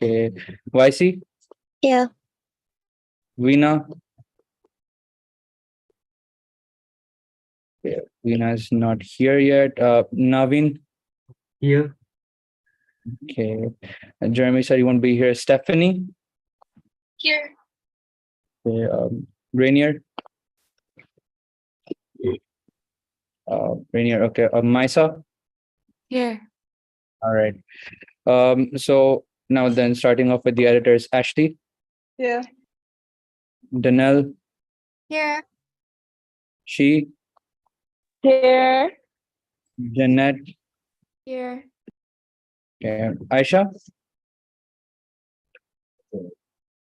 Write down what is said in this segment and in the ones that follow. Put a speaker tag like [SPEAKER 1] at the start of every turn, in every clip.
[SPEAKER 1] Okay. YC,
[SPEAKER 2] Yeah.
[SPEAKER 1] Veena. Okay. Veena is not here yet. Naveen.
[SPEAKER 3] Here.
[SPEAKER 1] Okay. Jeremy said you won't be here. Stephanie.
[SPEAKER 2] Here.
[SPEAKER 1] Okay. Rainier. Rainier. Okay. Maisa.
[SPEAKER 2] Here.
[SPEAKER 1] All right. So now then, starting off with the editors, Ashley,
[SPEAKER 2] Yeah.
[SPEAKER 1] Danelle,
[SPEAKER 2] Here.
[SPEAKER 1] she,
[SPEAKER 2] Here.
[SPEAKER 1] Jeanette,
[SPEAKER 2] Here.
[SPEAKER 1] okay, Aisha,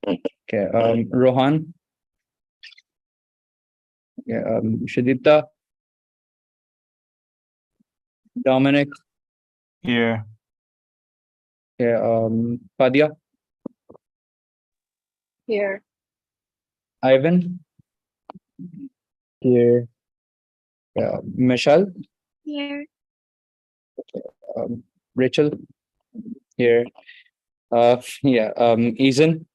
[SPEAKER 1] okay, Rohan, okay, Shadipta, Dominic,
[SPEAKER 3] Here.
[SPEAKER 1] okay, Padia,
[SPEAKER 2] Here.
[SPEAKER 1] Ivan, here, Michelle,
[SPEAKER 2] Here.
[SPEAKER 1] Rachel, here, yeah, Ethan,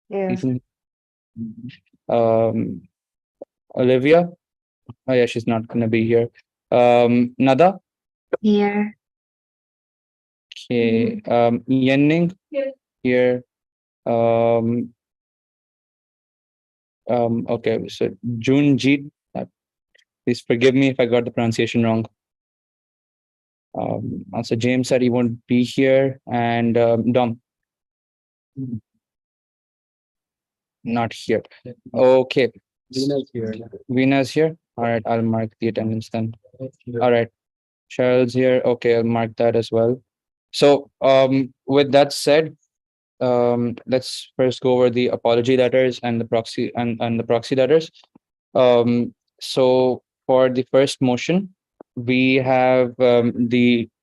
[SPEAKER 2] Here.
[SPEAKER 1] Ethan, um, Olivia, oh yeah, she's not gonna be here, Nada,
[SPEAKER 2] Here.
[SPEAKER 1] okay, Yenning,
[SPEAKER 2] Here.
[SPEAKER 1] here, okay, so Junjit, please forgive me if I got the pronunciation wrong. Also, James said he won't be here, and Dom, not here. Okay,
[SPEAKER 3] Veena's here.
[SPEAKER 1] Veena's here. All right, I'll mark the attendance then. All right, Cheryl's here. Okay, I'll mark that as well. So, with that said, let's first go over the apology letters and the proxy and the proxy letters. So for the first motion, we have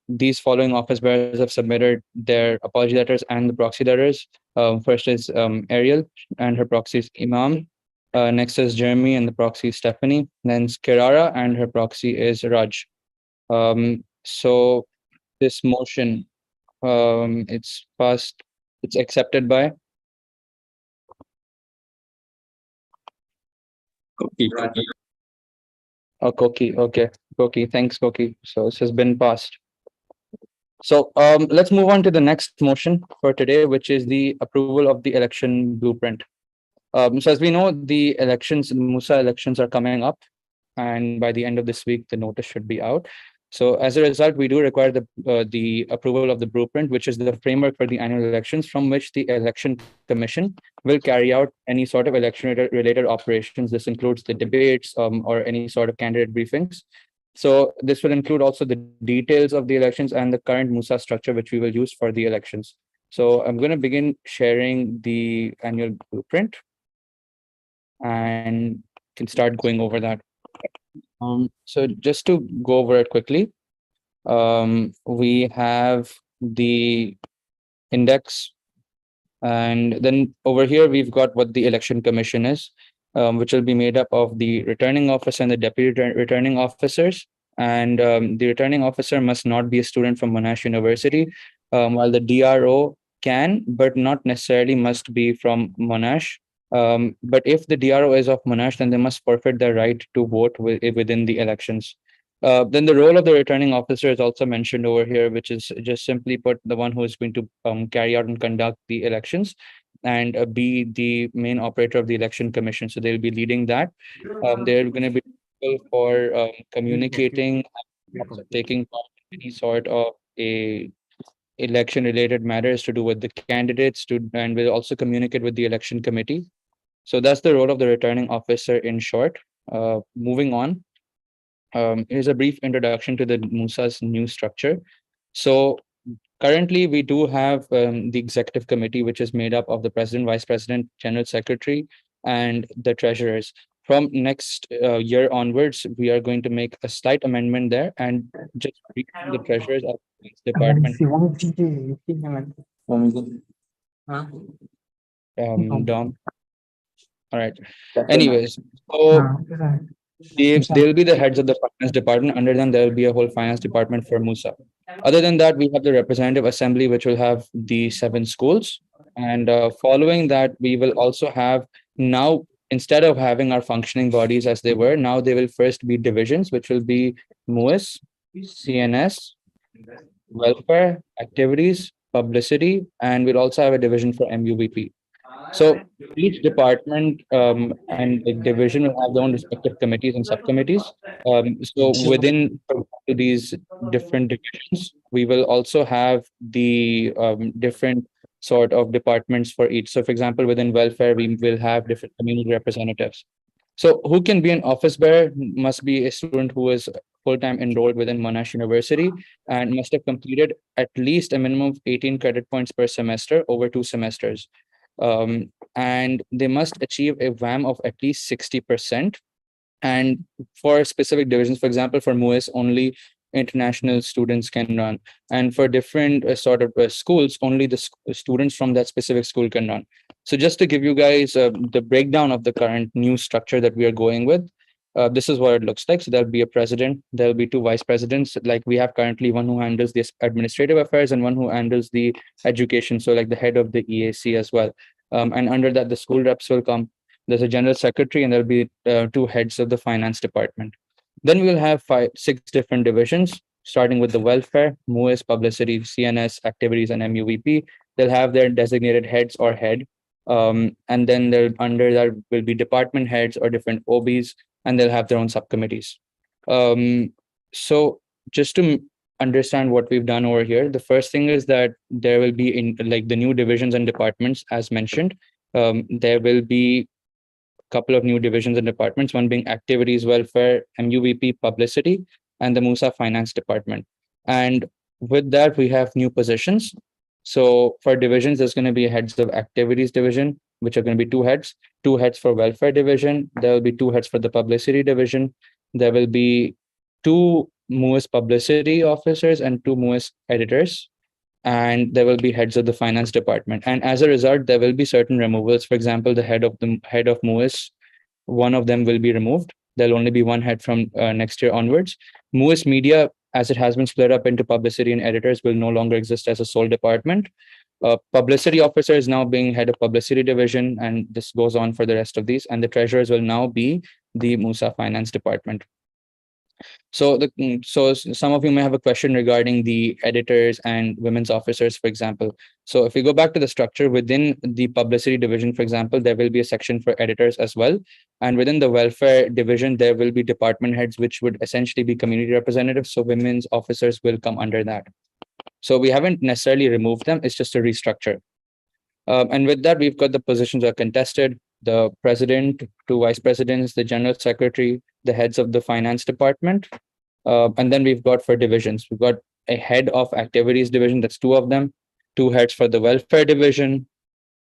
[SPEAKER 1] these following office bearers have submitted their apology letters and the proxy letters. First is Ariel and her proxy is Imam. Next is Jeremy and the proxy is Stephanie. Then Kirara and her proxy is Raj. So this motion, it's passed. It's accepted by Koki. Okay, Koki. Thanks, Koki. So this has been passed. So let's move on to the next motion for today, which is the approval of the election blueprint. So as we know, the elections, the MUSA elections are coming up, and by the end of this week, the notice should be out. So as a result, we do require the approval of the blueprint, which is the framework for the annual elections, from which the election commission will carry out any sort of election related operations. This includes the debates or any sort of candidate briefings. So this will include also the details of the elections and the current MUSA structure, which we will use for the elections. So I'm going to begin sharing the annual blueprint and can start going over that. So just to go over it quickly, we have the index, and then over here we've got what the election commission is, which will be made up of the returning officer and the deputy returning officers. And the returning officer must not be a student from Monash University, while the DRO can, but not necessarily must be from Monash. But if the DRO is of Monash, then they must forfeit their right to vote within the elections. Then the role of the returning officer is also mentioned over here, which is just simply put the one who is going to carry out and conduct the elections and be the main operator of the election commission. So they'll be leading that. They're going to be responsible for communicating, also taking part in any sort of a election related matters to do with the candidates and will also communicate with the election committee. So that's the role of the returning officer in short. Moving on, here's a brief introduction to the MUSA's new structure. So currently, we do have the executive committee, which is made up of the president, vice president, general secretary, and the treasurers. From next year onwards, we are going to make a slight amendment there and just bring the treasurers of the department. Dom. All right. Anyways, so they'll be the heads of the finance department. Under them, there will be a whole finance department for MUSA. Other than that, we have the representative assembly, which will have the 7 schools. And following that, we will also have now, instead of having our functioning bodies as they were, now they will first be divisions, which will be MUIS, CNS, welfare, activities, publicity, and we'll also have a division for MUVP. So each department and like, division will have their own respective committees and subcommittees. So within these different divisions, we will also have the different sort of departments for each. So, for example, within welfare, we will have different community representatives. So, who can be an office bearer must be a student who is full-time enrolled within Monash University and must have completed at least a minimum of 18 credit points per semester over 2 semesters. And they must achieve a WAM of at least 60%. And for specific divisions, for example, for MUIS, only international students can run. And for different sort of schools, only the students from that specific school can run. So just to give you guys the breakdown of the current new structure that we are going with, this is what it looks like. So there'll be a president, there'll be 2 vice presidents, like we have currently one who handles this administrative affairs and one who handles the education. So like the head of the EAC as well. And under that, the school reps will come. There's a general secretary, and there'll be 2 heads of the finance department. Then we'll have 6 different divisions, starting with the welfare, MUIS, publicity, CNS, activities, and MUVP. They'll have their designated heads or head. And then under that will be department heads or different OBs, and they'll have their own subcommittees. So just to understand what we've done over here, the first thing is that there will be in like the new divisions and departments, as mentioned. There will be couple of new divisions and departments, one being activities, welfare, MUVP, publicity, and the MUSA finance department. And with that, we have new positions. So for divisions, there's going to be heads of activities division, which are going to be 2 heads, 2 heads for welfare division. There will be 2 heads for the publicity division. There will be 2 MUIS publicity officers and 2 MUIS editors, and there will be heads of the finance department. And as a result, there will be certain removals. For example, the head of MUIS, one of them will be removed. There'll only be 1 head from next year onwards. MUIS media, as it has been split up into publicity and editors, will no longer exist as a sole department. Publicity officer is now being head of publicity division, and this goes on for the rest of these. And the treasurers will now be the MUSA finance department. So some of you may have a question regarding the editors and women's officers, for example. So if we go back to the structure within the publicity division, for example, there will be a section for editors as well. And within the welfare division, there will be department heads, which would essentially be community representatives. So women's officers will come under that. So we haven't necessarily removed them. It's just a restructure. And with that, we've got the positions are contested: the president, 2 vice presidents, the general secretary, the heads of the finance department. And then we've got for divisions, we've got a head of activities division, that's 2 of them, 2 heads for the welfare division.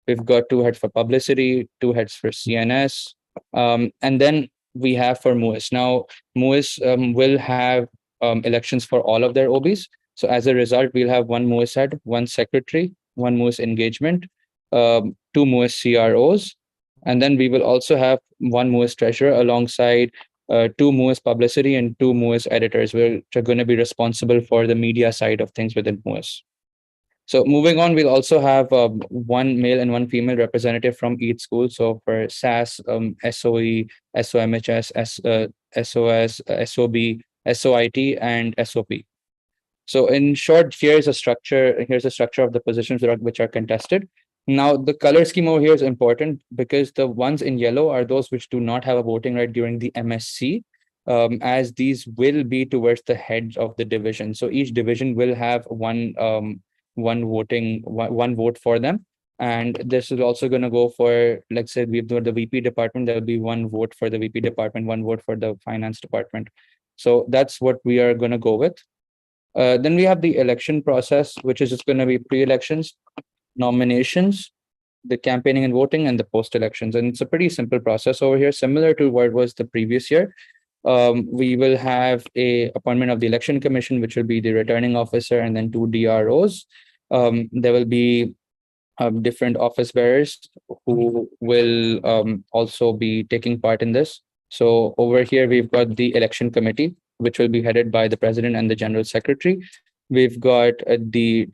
[SPEAKER 1] We've got 2 heads for publicity, 2 heads for CNS. And then we have for MUIS. Now, MUIS will have elections for all of their OBs. So as a result, we'll have 1 MUIS head, 1 secretary, 1 MUIS engagement, 2 MUIS CROs, and then we will also have 1 MUIS treasurer alongside 2 MUIS publicity and 2 MUIS editors, which are going to be responsible for the media side of things within MUIS. So moving on, we'll also have 1 male and 1 female representative from each school. So for SAS, SOE, SOMHS, SOS, SOB, SOIT, and SOP. So in short, here's a structure of the positions which are contested. Now, the color scheme over here is important because the ones in yellow are those which do not have a voting right during the MSc, as these will be towards the heads of the division. So each division will have one vote for them. And this is also going to go for, let's say we've got the VP department, there'll be 1 vote for the VP department, 1 vote for the finance department. So that's what we are going to go with. Then we have the election process, which is just going to be pre-elections, nominations, the campaigning and voting, and the post-elections. And it's a pretty simple process over here, similar to what was the previous year. We will have a appointment of the election commission, which will be the returning officer, and then 2 DROs. There will be different office bearers who will also be taking part in this. So over here, we've got the election committee, which will be headed by the president and the general secretary. We've got the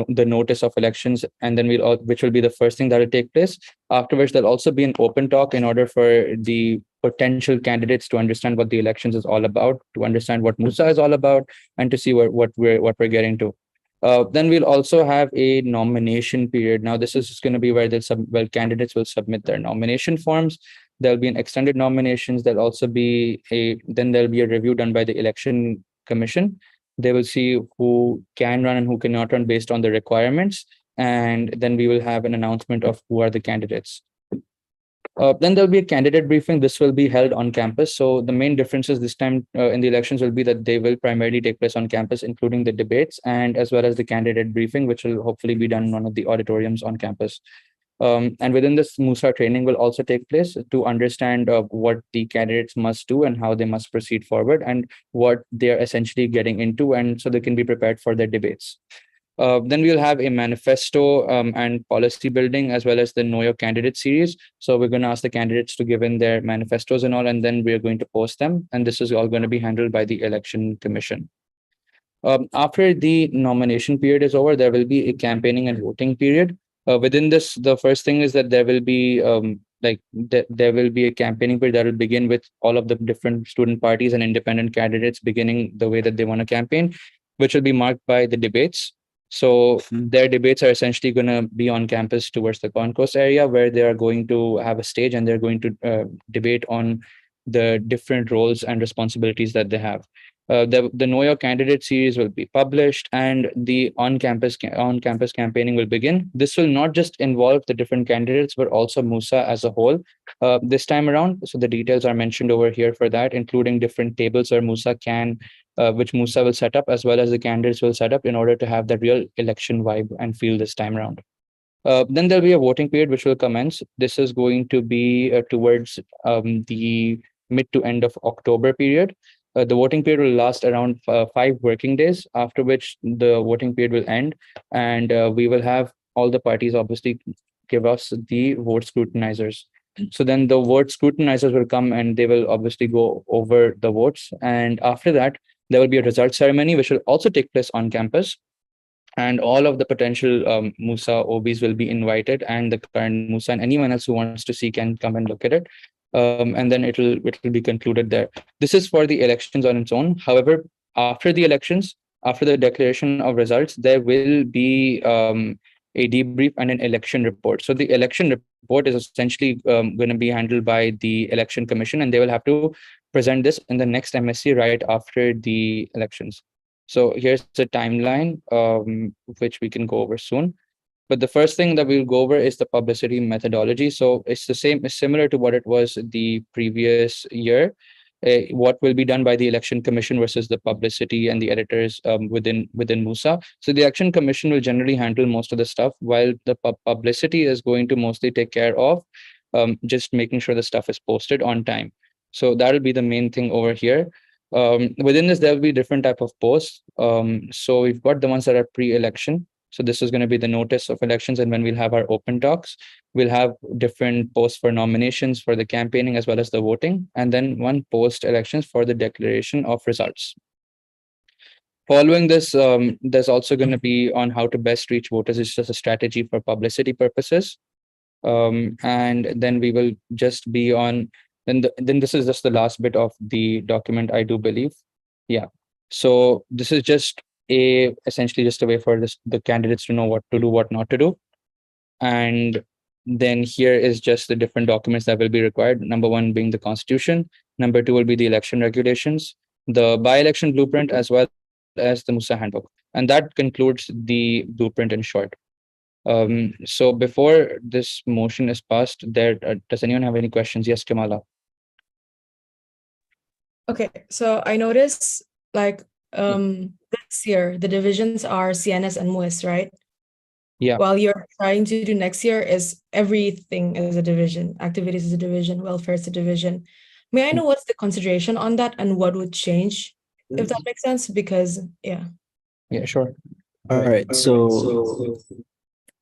[SPEAKER 1] notice of elections, and then which will be the first thing that will take place. Afterwards, there'll also be an open talk in order for the potential candidates to understand what the elections is all about, to understand what MUSA is all about, and to see what we're getting to. Then we'll also have a nomination period. Now, this is going to be where candidates will submit their nomination forms. There'll be an extended nominations. There'll be a review done by the election commission. They will see who can run and who cannot run based on the requirements, and then we will have an announcement of who are the candidates. Then there'll be a candidate briefing. This will be held on campus. So the main differences this time in the elections will be that they will primarily take place on campus, including the debates and as well as the candidate briefing, which will hopefully be done in one of the auditoriums on campus. And within this, MUSA training will also take place to understand what the candidates must do and how they must proceed forward and what they're essentially getting into, and so they can be prepared for their debates. Then we'll have a manifesto and policy building, as well as the Know Your Candidate series. So we're going to ask the candidates to give in their manifestos and all, and then we're going to post them. And this is all going to be handled by the election commission. After the nomination period is over, there will be a campaigning and voting period. Within this, the first thing is that there will be there will be a campaigning period that will begin with all of the different student parties and independent candidates beginning the way that they want to campaign, which will be marked by the debates. So their debates are essentially going to be on campus towards the concourse area, where they are going to have a stage and they're going to debate on the different roles and responsibilities that they have. The Know Your Candidate series will be published, and the on-campus campaigning will begin. This will not just involve the different candidates, but also MUSA as a whole this time around. So the details are mentioned over here for that, including different tables where which MUSA will set up, as well as the candidates will set up in order to have the real election vibe and feel this time around. Then there'll be a voting period which will commence. This is going to be towards the mid to end of October period. The voting period will last around 5 working days, after which the voting period will end, and we will have all the parties obviously give us the vote scrutinizers. So then the vote scrutinizers will come and they will obviously go over the votes. And after that, there will be a results ceremony, which will also take place on campus. And all of the potential MUSA OBs will be invited, and the current MUSA and anyone else who wants to see can come and look at it. And then it'll be concluded there. This is for the elections on its own. However, after the elections, after the declaration of results, there will be a debrief and an election report. So the election report is essentially going to be handled by the election commission, and they will have to present this in the next MSc right after the elections. So here's the timeline, which we can go over soon. But the first thing that we'll go over is the publicity methodology. So it's similar to what it was the previous year. What will be done by the election commission versus the publicity and the editors within MUSA. So the election commission will generally handle most of the stuff, while the publicity is going to mostly take care of just making sure the stuff is posted on time. So that'll be the main thing over here. Within this, there'll be different type of posts. So we've got the ones that are pre-election. So this is going to be the notice of elections, and when we'll have our open talks, we'll have different posts for nominations, for the campaigning, as well as the voting, and then one post-elections for the declaration of results. Following this, there's also going to be on how to best reach voters. It's just a strategy for publicity purposes. And then we will just be on, then this is just the last bit of the document, I do believe. Yeah. So this is just essentially just a way for the candidates to know what to do, what not to do. And then here is just the different documents that will be required. Number one being the constitution. Number two will be the election regulations, the by-election blueprint, as well as the MUSA handbook. And that concludes the blueprint in short. So before this motion is passed, does anyone have any questions? Yes, Kamala.
[SPEAKER 4] Okay, so I noticed this year the divisions are CNS and MUIS, right?
[SPEAKER 1] Yeah.
[SPEAKER 4] While you're trying to do next year is everything as a division, activities as a division, welfare as a division. May I know what's the consideration on that and what would change, if that makes sense? Because yeah,
[SPEAKER 1] sure.
[SPEAKER 3] All right, so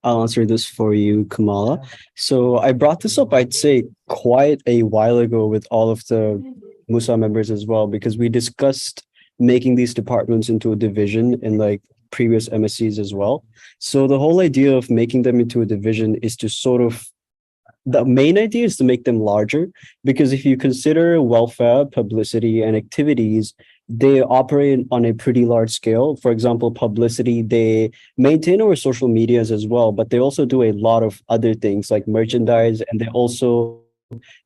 [SPEAKER 3] I'll answer this for you, Kamala. So I brought this up, I'd say, quite a while ago with all of the MUSA members as well, because we discussed making these departments into a division in previous MSCs as well. So the whole idea of making them into a division is to sort of, the main idea is to make them larger, because if you consider welfare, publicity, and activities, they operate on a pretty large scale. For example, publicity, they maintain our social medias as well, but they also do a lot of other things like merchandise, and they also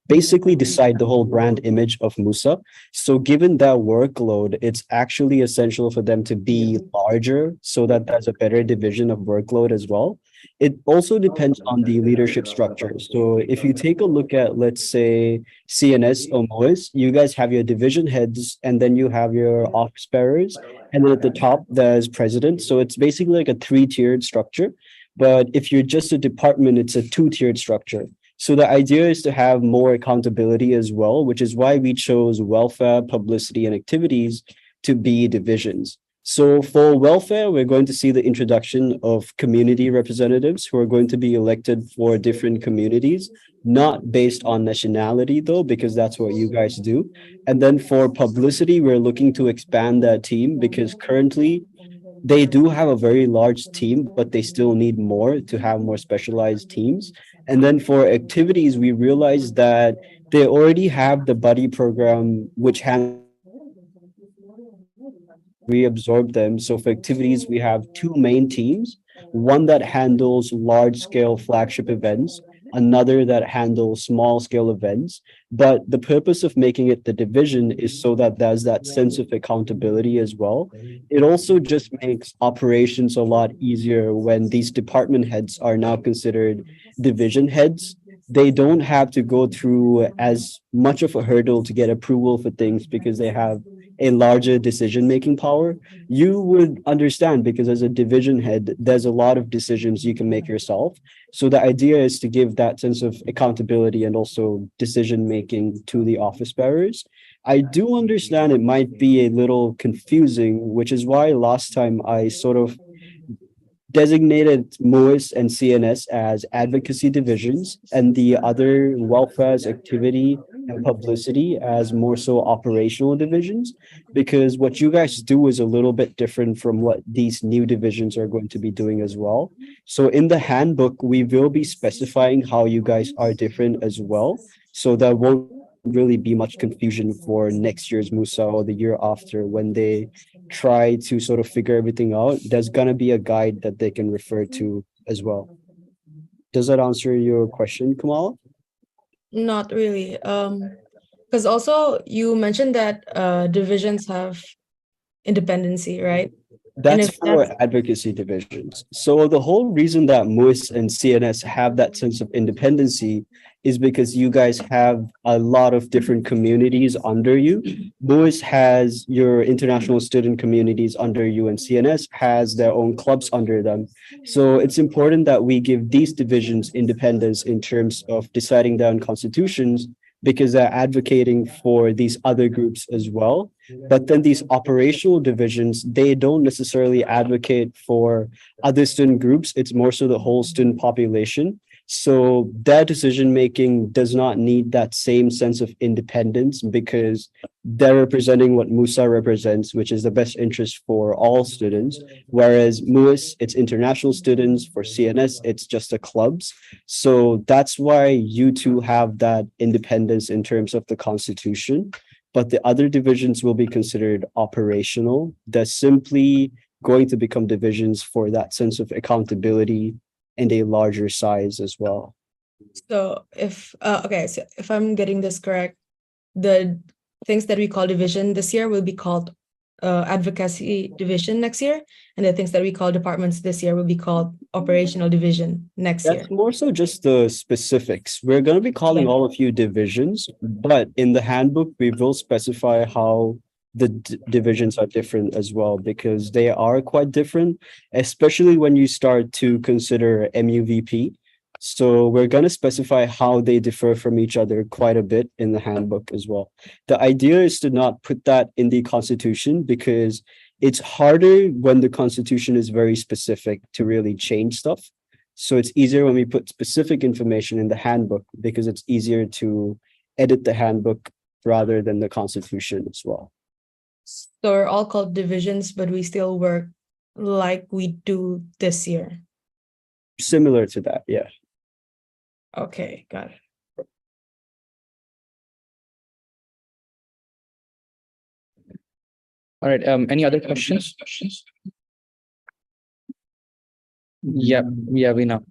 [SPEAKER 3] basically decide the whole brand image of MUSA. So given that workload, it's actually essential for them to be larger so that there's a better division of workload as well. It also depends on the leadership structure. So if you take a look at, let's say, CNS or MOIS, you guys have your division heads, and then you have your office bearers, and then at the top there's president. So it's basically like a three-tiered structure. But if you're just a department, it's a two-tiered structure. So the idea is to have more accountability as well, which is why we chose welfare, publicity, and activities to be divisions. So for welfare, we're going to see the introduction of community representatives who are going to be elected for different communities, not based on nationality though, because that's what you guys do. And then for publicity, we're looking to expand that team, because currently they do have a very large team, but they still need more to have more specialized teams. And then for activities, we realized that they already have the buddy program, which we absorb them. So for activities, we have two main teams, one that handles large scale flagship events, another that handles small scale events. But the purpose of making it the division is so that there's that sense of accountability as well. It also just makes operations a lot easier when these department heads are now considered division heads. They don't have to go through as much of a hurdle to get approval for things because they have a larger decision-making power. You would understand, because as a division head, there's a lot of decisions you can make yourself. So the idea is to give that sense of accountability and also decision-making to the office bearers. I do understand it might be a little confusing, which is why last time I sort of designated MOIS and CNS as advocacy divisions, and the other welfare's activity and publicity as more so operational divisions, because what you guys do is a little bit different from what these new divisions are going to be doing as well. So in the handbook, we will be specifying how you guys are different as well. So there won't really be much confusion for next year's MUSA or the year after when they try to sort of figure everything out. There's gonna be a guide that they can refer to as well. Does that answer your question, Kamal?
[SPEAKER 4] Not really. Because also you mentioned that divisions have independency, right?
[SPEAKER 3] That's
[SPEAKER 4] if
[SPEAKER 3] for advocacy divisions. So the whole reason that MUIS and CNS have that sense of independency is because you guys have a lot of different communities under you. MUIS has your international student communities under you, and CNS has their own clubs under them. So it's important that we give these divisions independence in terms of deciding their own constitutions, because they're advocating for these other groups as well. But then these operational divisions, they don't necessarily advocate for other student groups. It's more so the whole student population. So their decision making does not need that same sense of independence, because they're representing what MUSA represents, which is the best interest for all students. Whereas MUIS, it's international students. For CNS, it's just the clubs. So that's why you two have that independence in terms of the constitution. But the other divisions will be considered operational. They're simply going to become divisions for that sense of accountability and a larger size as well.
[SPEAKER 4] So if so if I'm getting this correct, the things that we call division this year will be called advocacy division next year, and the things that we call departments this year will be called operational division next year.
[SPEAKER 3] That's more so just the specifics. We're going to be calling all of you divisions, but in the handbook, we will specify how the divisions are different as well, because they are quite different, especially when you start to consider MUVP. So we're going to specify how they differ from each other quite a bit in the handbook as well. The idea is to not put that in the constitution, because it's harder when the constitution is very specific to really change stuff. So it's easier when we put specific information in the handbook, because it's easier to edit the handbook rather than the constitution as well.
[SPEAKER 4] So we're all called divisions, but we still work like we do this year.
[SPEAKER 3] Similar to that, yeah.
[SPEAKER 4] Okay, got it.
[SPEAKER 1] All right. Any other questions? Yeah, we know.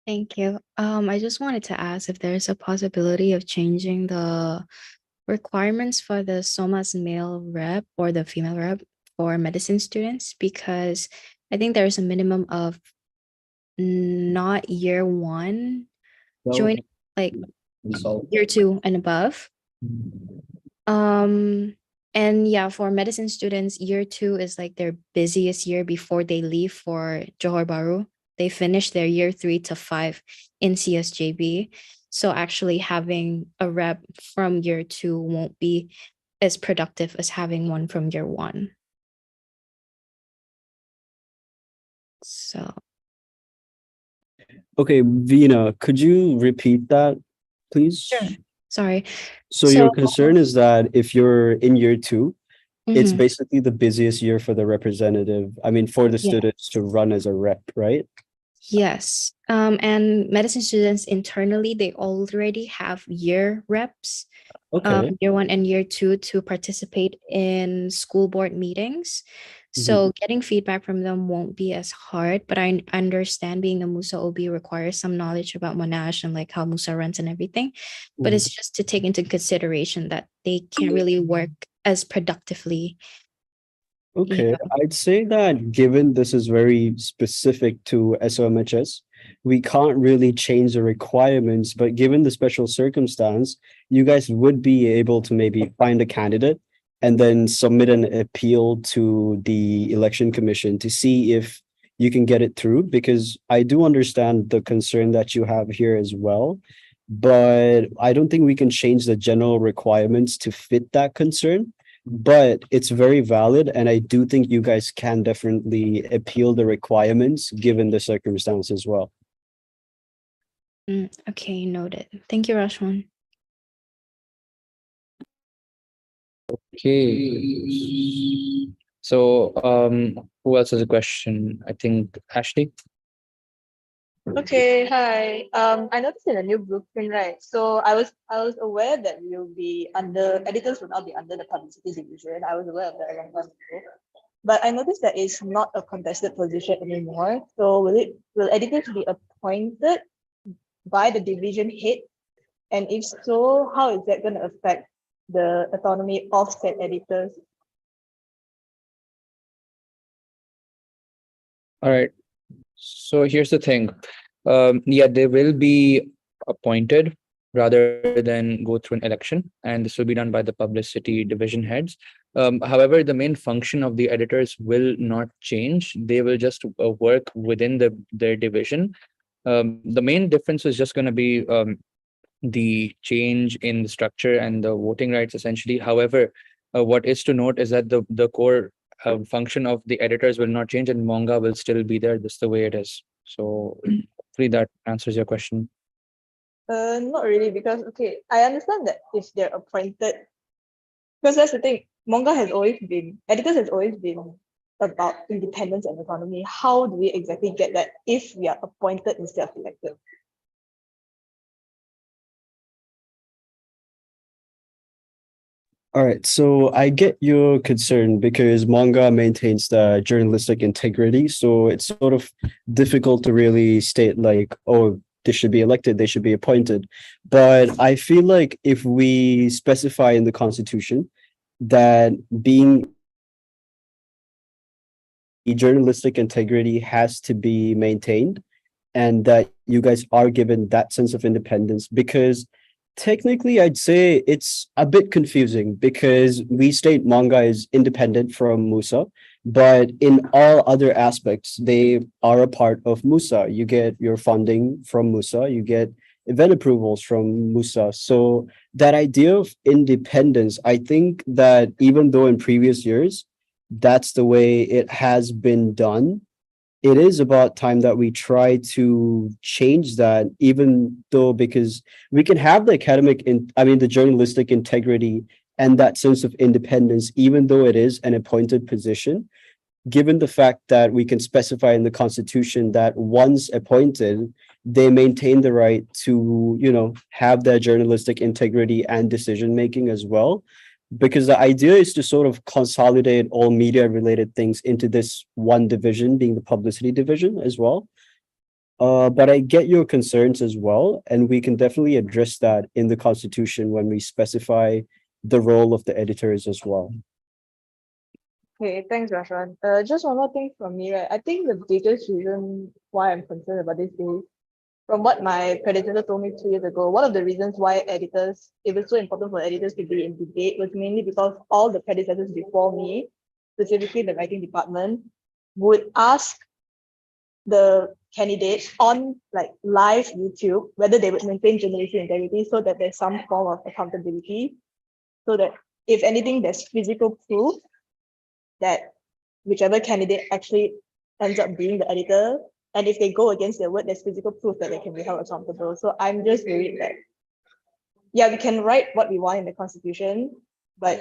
[SPEAKER 2] Thank you. I just wanted to ask if there's a possibility of changing the requirements for the SOMA's male rep or the female rep for medicine students, because I think there's a minimum of not year one joining, like year two and above. And yeah, for medicine students, year two is like their busiest year before they leave for Johor Bahru. They finish their year 3 to 5 in CSJB. So actually having a rep from year two won't be as productive as having one from year one. So
[SPEAKER 3] Okay, Veena, could you repeat that, please?
[SPEAKER 2] sure. Sorry.
[SPEAKER 3] So your concern is that if you're in year two, it's
[SPEAKER 2] Mhm.
[SPEAKER 3] basically the busiest year for the representative, I mean, for the
[SPEAKER 2] Yeah.
[SPEAKER 3] students to run as a rep, right?
[SPEAKER 2] Yes. And medicine students internally, they already have year reps,
[SPEAKER 3] Okay.
[SPEAKER 2] year one and year two, to participate in school board meetings. So getting feedback from them won't be as hard, but I understand being a MUSA OB requires some knowledge about Monash and like how MUSA runs and everything. But it's just to take into consideration that they can't really work as productively.
[SPEAKER 3] Okay,
[SPEAKER 2] Yeah.
[SPEAKER 3] I'd say that given this is very specific to SOMHS, we can't really change the requirements, but given the special circumstance, you guys would be able to maybe find a candidate and then submit an appeal to the election commission to see if you can get it through, because I do understand the concern that you have here as well, but I don't think we can change the general requirements to fit that concern. But it's very valid, and I do think you guys can definitely appeal the requirements given the circumstance as well.
[SPEAKER 2] Okay, noted. Thank you, Rashwan.
[SPEAKER 1] Okay. So, who else has a question? I think Ashley.
[SPEAKER 5] Okay, hi. I noticed in the new blueprint, right? So I was aware that we'll be under editors will not be under the publicity division. I was aware of that a long time ago. But I noticed that it's not a contested position anymore. So will editors be appointed by the division head? And if so, how is that going to affect the autonomy of said editors?
[SPEAKER 1] All right. So here's the thing. Yeah, they will be appointed rather than go through an election, and this will be done by the publicity division heads. However, the main function of the editors will not change. They will just work within their division. The main difference is just going to be the change in the structure and the voting rights, essentially. However, what is to note is that the core function of the editors will not change, and Monga will still be there just the way it is. So hopefully that answers your question.
[SPEAKER 5] Not really, because okay, I understand that if they're appointed, because that's the thing, editors has always been about independence and autonomy. How do we exactly get that if we are appointed instead of elected?
[SPEAKER 3] All right, so I get your concern because manga maintains the journalistic integrity, so it's sort of difficult to really state like, oh, they should be elected, they should be appointed. But I feel like if we specify in the constitution that being journalistic integrity has to be maintained, and that you guys are given that sense of independence, because technically I'd say it's a bit confusing because we state manga is independent from MUSA, but in all other aspects they are a part of MUSA. You get your funding from MUSA, you get event approvals from MUSA. So that idea of independence, I think that even though in previous years that's the way it has been done, it is about time that we try to change that, even though, because we can have the the journalistic integrity and that sense of independence, even though it is an appointed position. given the fact that we can specify in the Constitution that once appointed, they maintain the right to, have their journalistic integrity and decision making as well. Because the idea is to sort of consolidate all media related things into this one division, being the publicity division as well. But I get your concerns as well, and we can definitely address that in the Constitution when we specify the role of the editors as well.
[SPEAKER 5] Okay, thanks, Rashwan. Just one more thing from me, right? I think the biggest reason why I'm concerned about this is, from what my predecessor told me 2 years ago, one of the reasons why editors, it was so important for editors to be in debate was mainly because all the predecessors before me, specifically the writing department, would ask the candidates on like live YouTube whether they would maintain journalistic integrity so that there's some form of accountability, so that if anything, there's physical proof that whichever candidate actually ends up being the editor, and if they go against their word, there's physical proof that they can be held accountable. So I'm just worried that, yeah, we can write what we want in the Constitution, but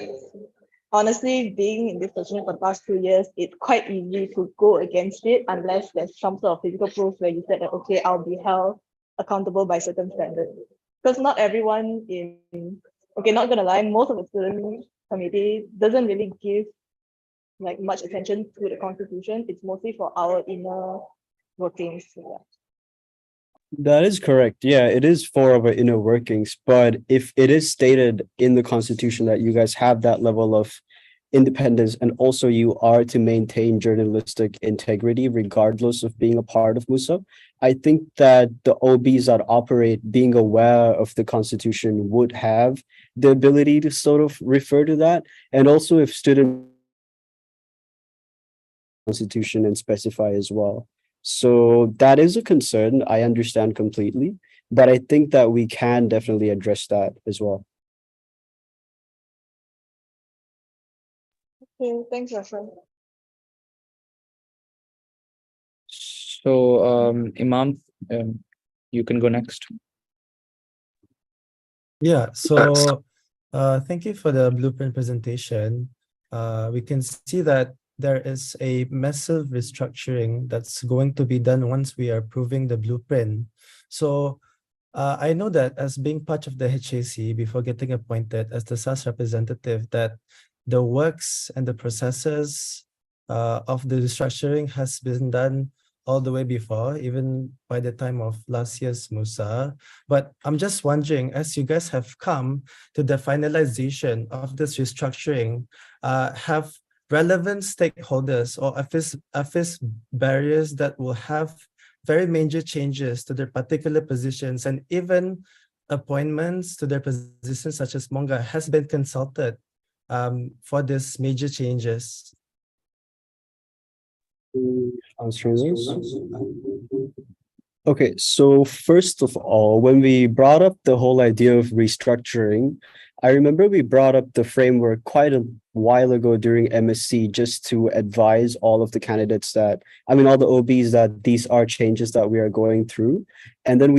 [SPEAKER 5] honestly, being in this position for the past 2 years, it's quite easy to go against it unless there's some sort of physical proof where you said that, okay, I'll be held accountable by certain standards. Because not everyone okay, not gonna lie, most of the student committee doesn't really give like much attention to the Constitution. It's mostly for our inner workings. Yeah.
[SPEAKER 3] That is correct. Yeah, it is for our inner workings. But if it is stated in the Constitution that you guys have that level of independence, and also you are to maintain journalistic integrity regardless of being a part of MUSA, I think that the OBs that operate, being aware of the Constitution, would have the ability to sort of refer to that. And also if student Constitution and specify as well. So that is a concern. I understand completely, but I think that we can definitely address that as well.
[SPEAKER 5] Okay, thanks, Rashwan.
[SPEAKER 1] So, Imam, you can go next.
[SPEAKER 6] Yeah, so thank you for the blueprint presentation. We can see that there is a massive restructuring that's going to be done once we are approving the blueprint. So I know that as being part of the HAC before getting appointed as the SAS representative, that the works and the processes of the restructuring has been done all the way before, even by the time of last year's MUSA. But I'm just wondering, as you guys have come to the finalization of this restructuring, have relevant stakeholders or office barriers that will have very major changes to their particular positions and even appointments to their positions such as Monga has been consulted for these major changes?
[SPEAKER 3] Answering this. Okay, so first of all, when we brought up the whole idea of restructuring, I remember we brought up the framework quite a while ago during MSc just to advise all of the candidates that, all the OBs, that these are changes that we are going through. And then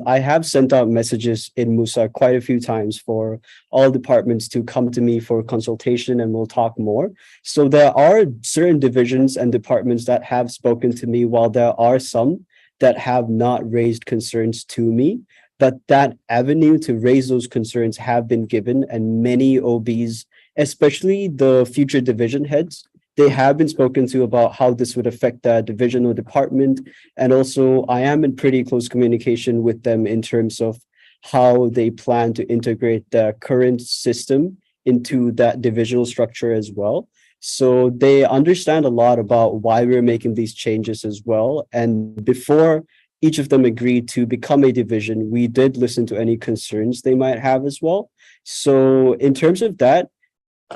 [SPEAKER 3] I have sent out messages in MUSA quite a few times for all departments to come to me for consultation, and we'll talk more. So there are certain divisions and departments that have spoken to me, while there are some that have not raised concerns to me. But that avenue to raise those concerns have been given, and many OBs, especially the future division heads, they have been spoken to about how this would affect the division or department. And also I am in pretty close communication with them in terms of how they plan to integrate the current system into that divisional structure as well. So they understand a lot about why we're making these changes as well. And before each of them agreed to become a division, we did listen to any concerns they might have as well. So in terms of that,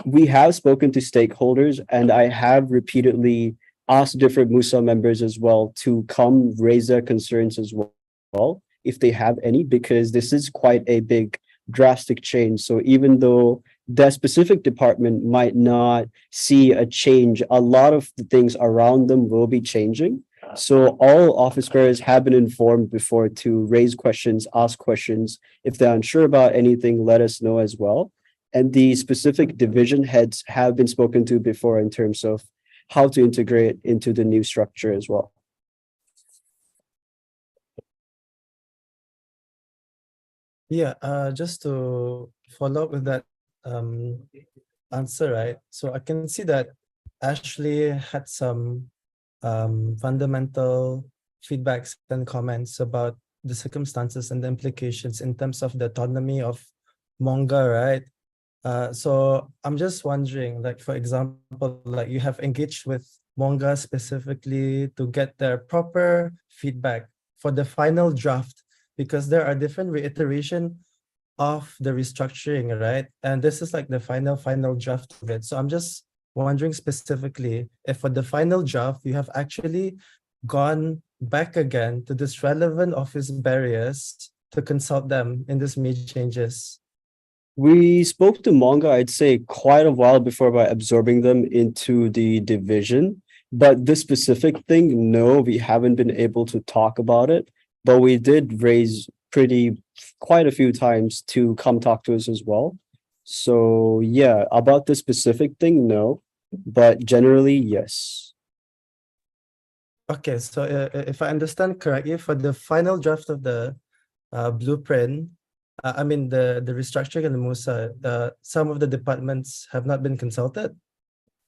[SPEAKER 3] we have spoken to stakeholders, and I have repeatedly asked different MUSA members as well to come raise their concerns as well, if they have any, because this is quite a big drastic change. So even though their specific department might not see a change, a lot of the things around them will be changing. So all office bearers have been informed before to raise questions, ask questions. If they're unsure about anything, let us know as well. And the specific division heads have been spoken to before in terms of how to integrate into the new structure as well.
[SPEAKER 6] Yeah, just to follow up with that answer, right? So I can see that Ashley had some fundamental feedbacks and comments about the circumstances and the implications in terms of the autonomy of Monga, right? So I'm just wondering, like, for example, like you have engaged with Monga specifically to get their proper feedback for the final draft, because there are different reiteration of the restructuring, right? And this is like the final draft of it. So I'm just wondering specifically if for the final draft, you have actually gone back again to this relevant office barriers to consult them in these major changes.
[SPEAKER 3] We spoke to Monga, I'd say, quite a while before by absorbing them into the division. But this specific thing, no, we haven't been able to talk about it. But we did raise quite a few times to come talk to us as well. So yeah, about the specific thing, no. But generally, yes.
[SPEAKER 6] Okay, so if I understand correctly, for the final draft of the blueprint, I mean the restructuring and the MUSA, some of the departments have not been consulted.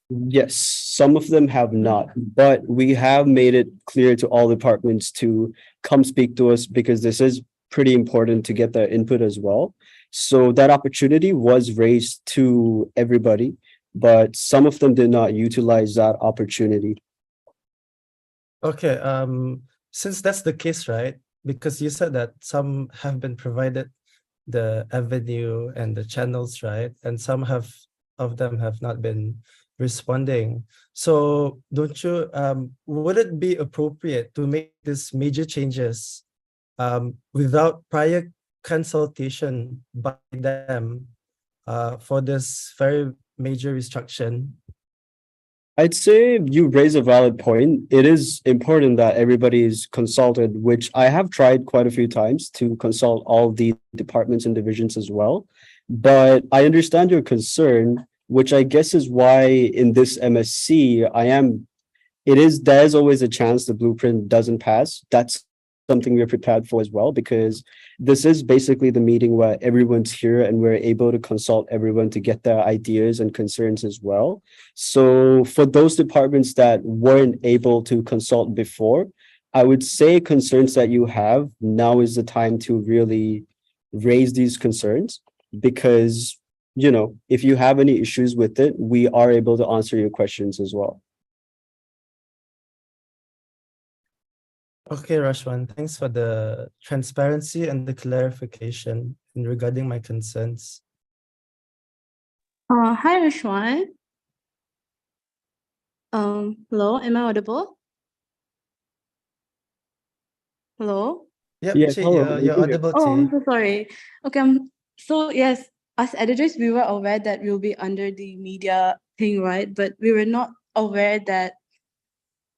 [SPEAKER 3] Yes, some of them have not, but we have made it clear to all departments to come speak to us because this is pretty important to get their input as well. So that opportunity was raised to everybody, but some of them did not utilize that opportunity.
[SPEAKER 6] Okay, since that's the case, right? Because you said that some have been provided the avenue and the channels, right? And some of them have not been responding. So don't you would it be appropriate to make these major changes without prior consultation by them for this very major restructuring?
[SPEAKER 3] I'd say you raise a valid point. It is important that everybody is consulted, which I have tried quite a few times to consult all the departments and divisions as well. But I understand your concern, which I guess is why in this MSc, there's always a chance the blueprint doesn't pass. That's something we're prepared for as well, because this is basically the meeting where everyone's here and we're able to consult everyone to get their ideas and concerns as well. So for those departments that weren't able to consult before, I would say concerns that you have, now is the time to really raise these concerns, because if you have any issues with it, we are able to answer your questions as well.
[SPEAKER 6] Okay, Rashwan, thanks for the transparency and the clarification regarding my concerns.
[SPEAKER 7] Hi, Rashwan. Hello, am I audible? Hello?
[SPEAKER 6] Yep,
[SPEAKER 3] Yeah,
[SPEAKER 6] Chi,
[SPEAKER 3] hello,
[SPEAKER 6] you're audible,
[SPEAKER 7] Oh, I'm
[SPEAKER 6] Chi.
[SPEAKER 7] so sorry. Okay, so yes, as editors, we were aware that we'll be under the media thing, right? But we were not aware that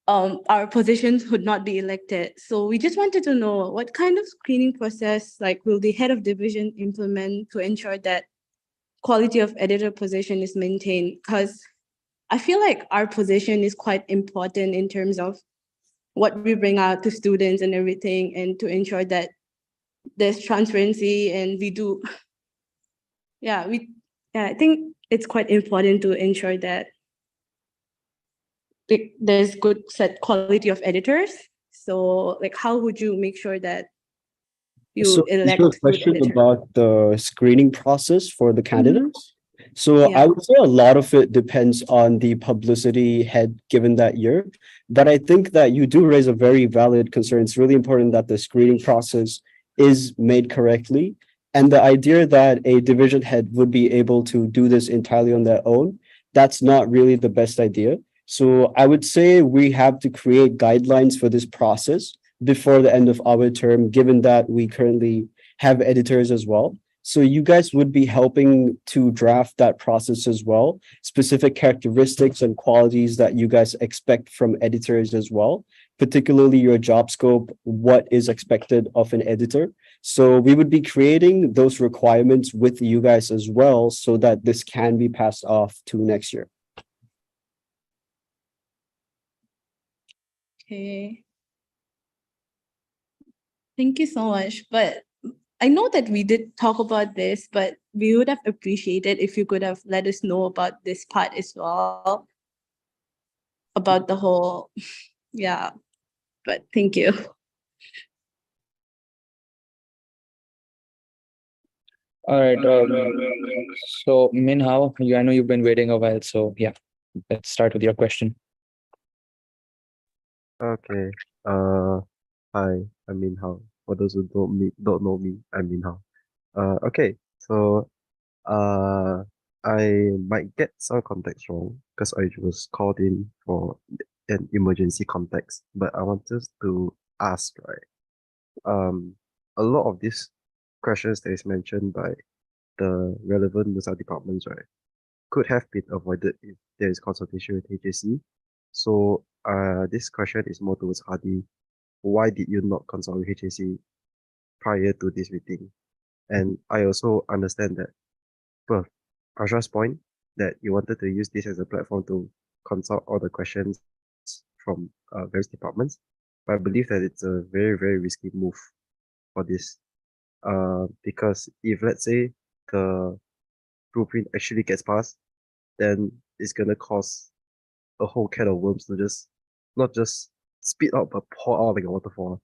[SPEAKER 7] our positions would not be elected. So we just wanted to know what kind of screening process, like, will the head of division implement to ensure that quality of editor position is maintained? Because I feel like our position is quite important in terms of what we bring out to students and everything, and to ensure that there's transparency and we do. Yeah, I think it's quite important to ensure that there's good set quality of editors. So like, how would you make sure that you
[SPEAKER 3] So is
[SPEAKER 7] elect
[SPEAKER 3] your
[SPEAKER 7] good
[SPEAKER 3] question
[SPEAKER 7] editor?
[SPEAKER 3] about the screening process for the candidates? So
[SPEAKER 7] Yeah.
[SPEAKER 3] I would say a lot of it depends on the publicity head given that year. But I think that you do raise a very valid concern. It's really important that the screening process is made correctly. And the idea that a division head would be able to do this entirely on their own, that's not really the best idea. So I would say we have to create guidelines for this process before the end of our term, given that we currently have editors as well. So you guys would be helping to draft that process as well, specific characteristics and qualities that you guys expect from editors as well, particularly your job scope, what is expected of an editor. So we would be creating those requirements with you guys as well, so that this can be passed off to next year.
[SPEAKER 7] Okay. Thank you so much. But I know that we did talk about this, but we would have appreciated if you could have let us know about this part as well, about the whole, yeah. But thank you.
[SPEAKER 1] All right. So Min, I know you've been waiting a while, so yeah, let's start with your question.
[SPEAKER 8] Okay. Hi, I'm Min Hao. For those who don't know me, I'm Min Hao. Okay. So, I might get some context wrong because I was called in for an emergency context, but I wanted to ask, right? A lot of these questions that is mentioned by the relevant MUSA departments, right, could have been avoided if there is consultation with HAC. So, this question is more towards Hadi. Why did you not consult with HAC prior to this meeting? And I also understand that, well, Prasha's point that you wanted to use this as a platform to consult all the questions from various departments. But I believe that it's a very, very risky move for this. Because if let's say the blueprint actually gets passed, then it's gonna cause a whole can of worms to just not just spit out but pour out like a waterfall.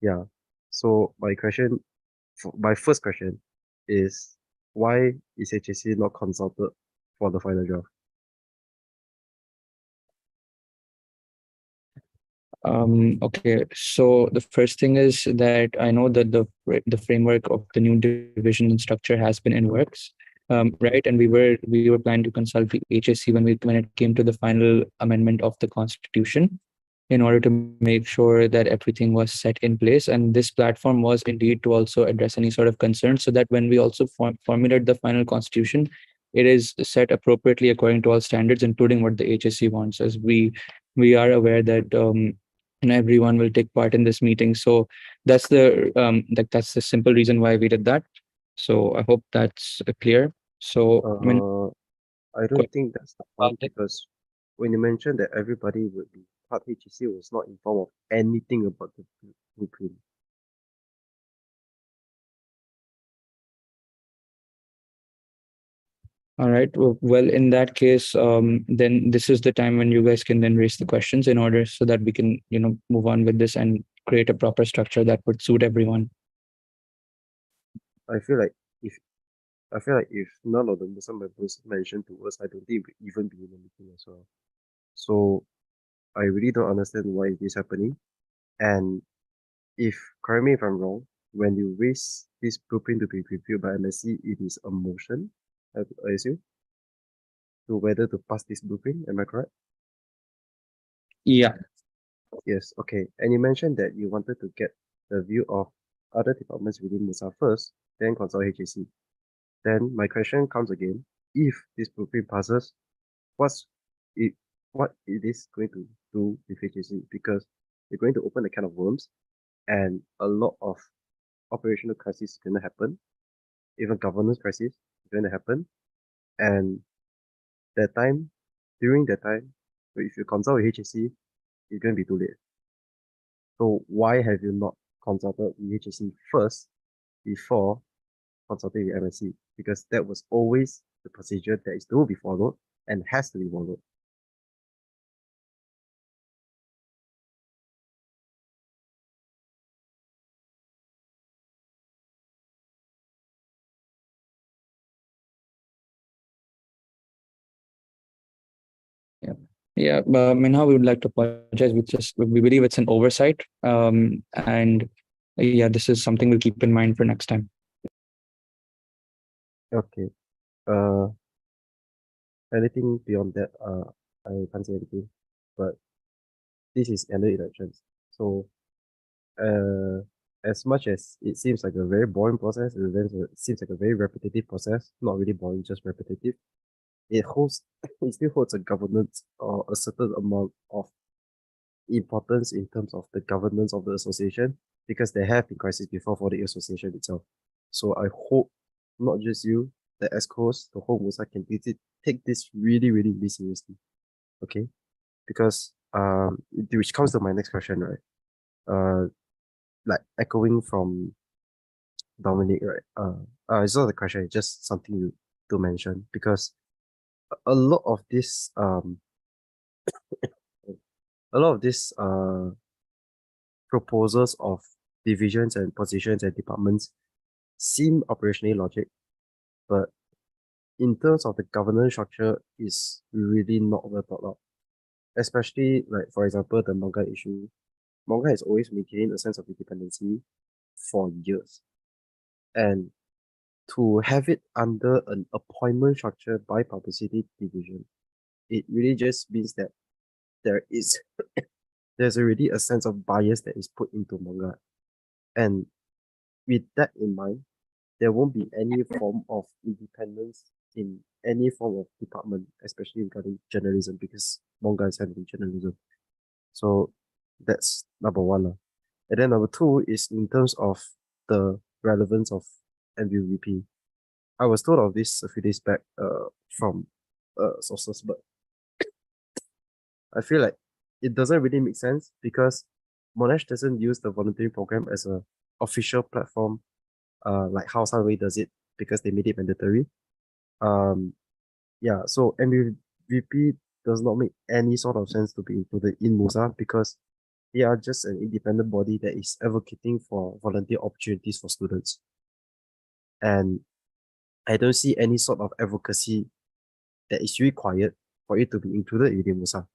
[SPEAKER 8] Yeah. So my first question is why is HAC not consulted for the final draft?
[SPEAKER 1] Okay, so the first thing is that I know that the framework of the new division and structure has been in works, right? And we were planning to consult the HSC when it came to the final amendment of the constitution, in order to make sure that everything was set in place. And this platform was indeed to also address any sort of concerns, so that when we also formulate the final constitution, it is set appropriately according to all standards, including what the HSC wants. As we are aware that and everyone will take part in this meeting. So that's the simple reason why we did that. So I hope that's clear. So I mean,
[SPEAKER 8] I don't think that's the point because when you mentioned that everybody would be part, HAC was not informed of anything about the blueprint.
[SPEAKER 1] all right. Well, in that case, then this is the time when you guys can then raise the questions in order so that we can, move on with this and create a proper structure that would suit everyone.
[SPEAKER 8] I feel like if none of the Muslim members mentioned to us, I don't think we'd even be in the meeting as well. So I really don't understand why it is happening. And correct me if I'm wrong, when you raise this blueprint to be reviewed by MSC, it is a motion, I assume, to whether to pass this blueprint. Am I correct?
[SPEAKER 1] Yeah.
[SPEAKER 8] Yes, okay. And you mentioned that you wanted to get the view of other departments within MUSA first, then consult HAC. Then my question comes again, if this blueprint passes, what it is going to do with HAC? Because you're going to open a can of worms and a lot of operational crisis is going to happen, even governance crisis is going to happen. And during that time, if you consult with HAC, it's going to be too late. So why have you not consulted with HAC first before consulting with MSC? Because that was always the procedure that is to be followed and has to be followed.
[SPEAKER 1] Yeah, Minha, we would like to apologize. We believe it's an oversight. And yeah, this is something we'll keep in mind for next time.
[SPEAKER 8] Okay. Anything beyond that, I can't say anything. But this is annual elections. So, as much as it seems like a very boring process, it seems like a very repetitive process. Not really boring, just repetitive. It still holds a governance or a certain amount of importance in terms of the governance of the association because there have been crises before for the association itself. So I hope not just you, the ESCOs, the whole MUSA can take this really, really, really seriously. Okay? Because which comes to my next question, right? Like echoing from Dominic, right? It's not a question, it's just something to mention because a lot of this proposals of divisions and positions and departments seem operationally logic, but in terms of the governance structure is really not well thought out. Especially like for example the manga issue. Manga has always maintained a sense of independency for years. And to have it under an appointment structure by publicity division, it really just means that there is there's already a sense of bias that is put into manga. And with that in mind, there won't be any form of independence in any form of department, especially regarding journalism, because manga is handling journalism. So that's number one. And then number two is in terms of the relevance of MUVP. I was told of this a few days back from sources, but I feel like it doesn't really make sense because Monash doesn't use the volunteering program as a official platform like how Sunway does it because they made it mandatory. Yeah, so MUVP does not make any sort of sense to be included in MUSA because they are just an independent body that is advocating for volunteer opportunities for students. And I don't see any sort of advocacy that is required for it to be included within MUSA.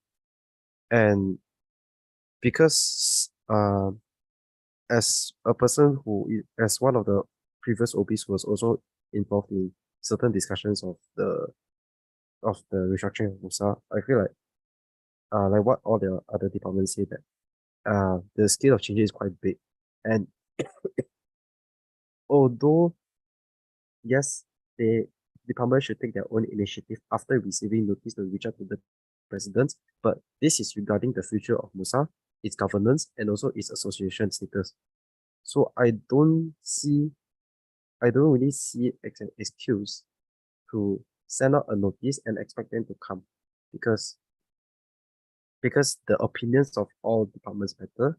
[SPEAKER 8] And because as a person as one of the previous OBs who was also involved in certain discussions of the restructuring of MUSA, I feel like what all the other departments say that the scale of changes is quite big. And although yes, the department should take their own initiative after receiving notice to reach out to the president, but this is regarding the future of MUSA, its governance, and also its association status. So I don't really see an excuse to send out a notice and expect them to come because the opinions of all departments matter.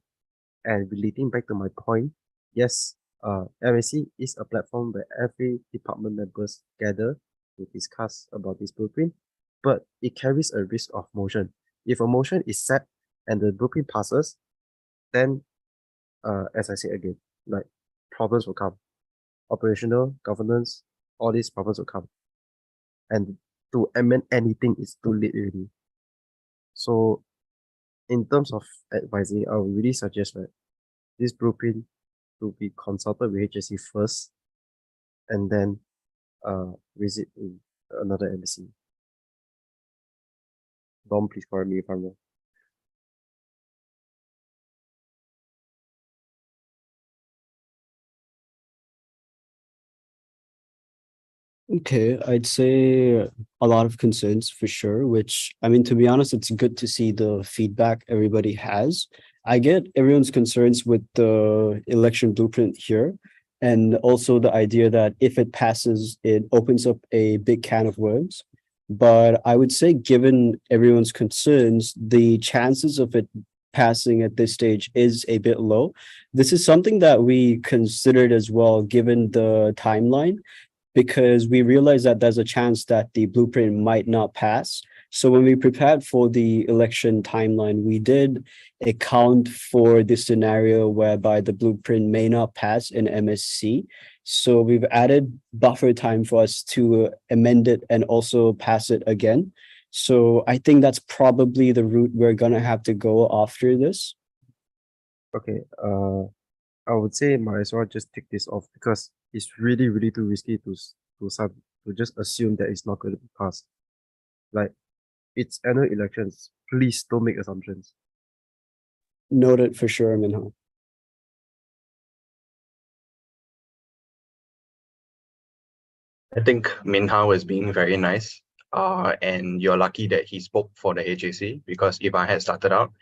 [SPEAKER 8] And relating back to my point, yes, MSC is a platform where every department members gather to discuss about this blueprint, but it carries a risk of motion. If a motion is set and the blueprint passes, then as I say again, like problems will come. Operational, governance, all these problems will come. And to amend anything is too late already. So in terms of advising, I would really suggest that this blueprint to be consulted with HSC first and then visit in another embassy. Dom, please correct me if I'm wrong.
[SPEAKER 3] Okay, I'd say a lot of concerns for sure, which I mean, to be honest, it's good to see the feedback everybody has. I get everyone's concerns with the election blueprint here, and also the idea that if it passes, it opens up a big can of worms. But I would say, given everyone's concerns, the chances of it passing at this stage is a bit low. This is something that we considered as well, given the timeline, because we realized that there's a chance that the blueprint might not pass. So when we prepared for the election timeline, we did account for the scenario whereby the blueprint may not pass in MSC. So we've added buffer time for us to amend it and also pass it again. So I think that's probably the route we're gonna have to go after this.
[SPEAKER 8] Okay, I would say might as well just take this off because it's really, really too risky to just assume that it's not going to be passed. Like, it's annual elections. Please don't make assumptions.
[SPEAKER 3] Noted for sure, Minho.
[SPEAKER 9] I think Minhao is being very nice. And you're lucky that he spoke for the AJC because if I had started out,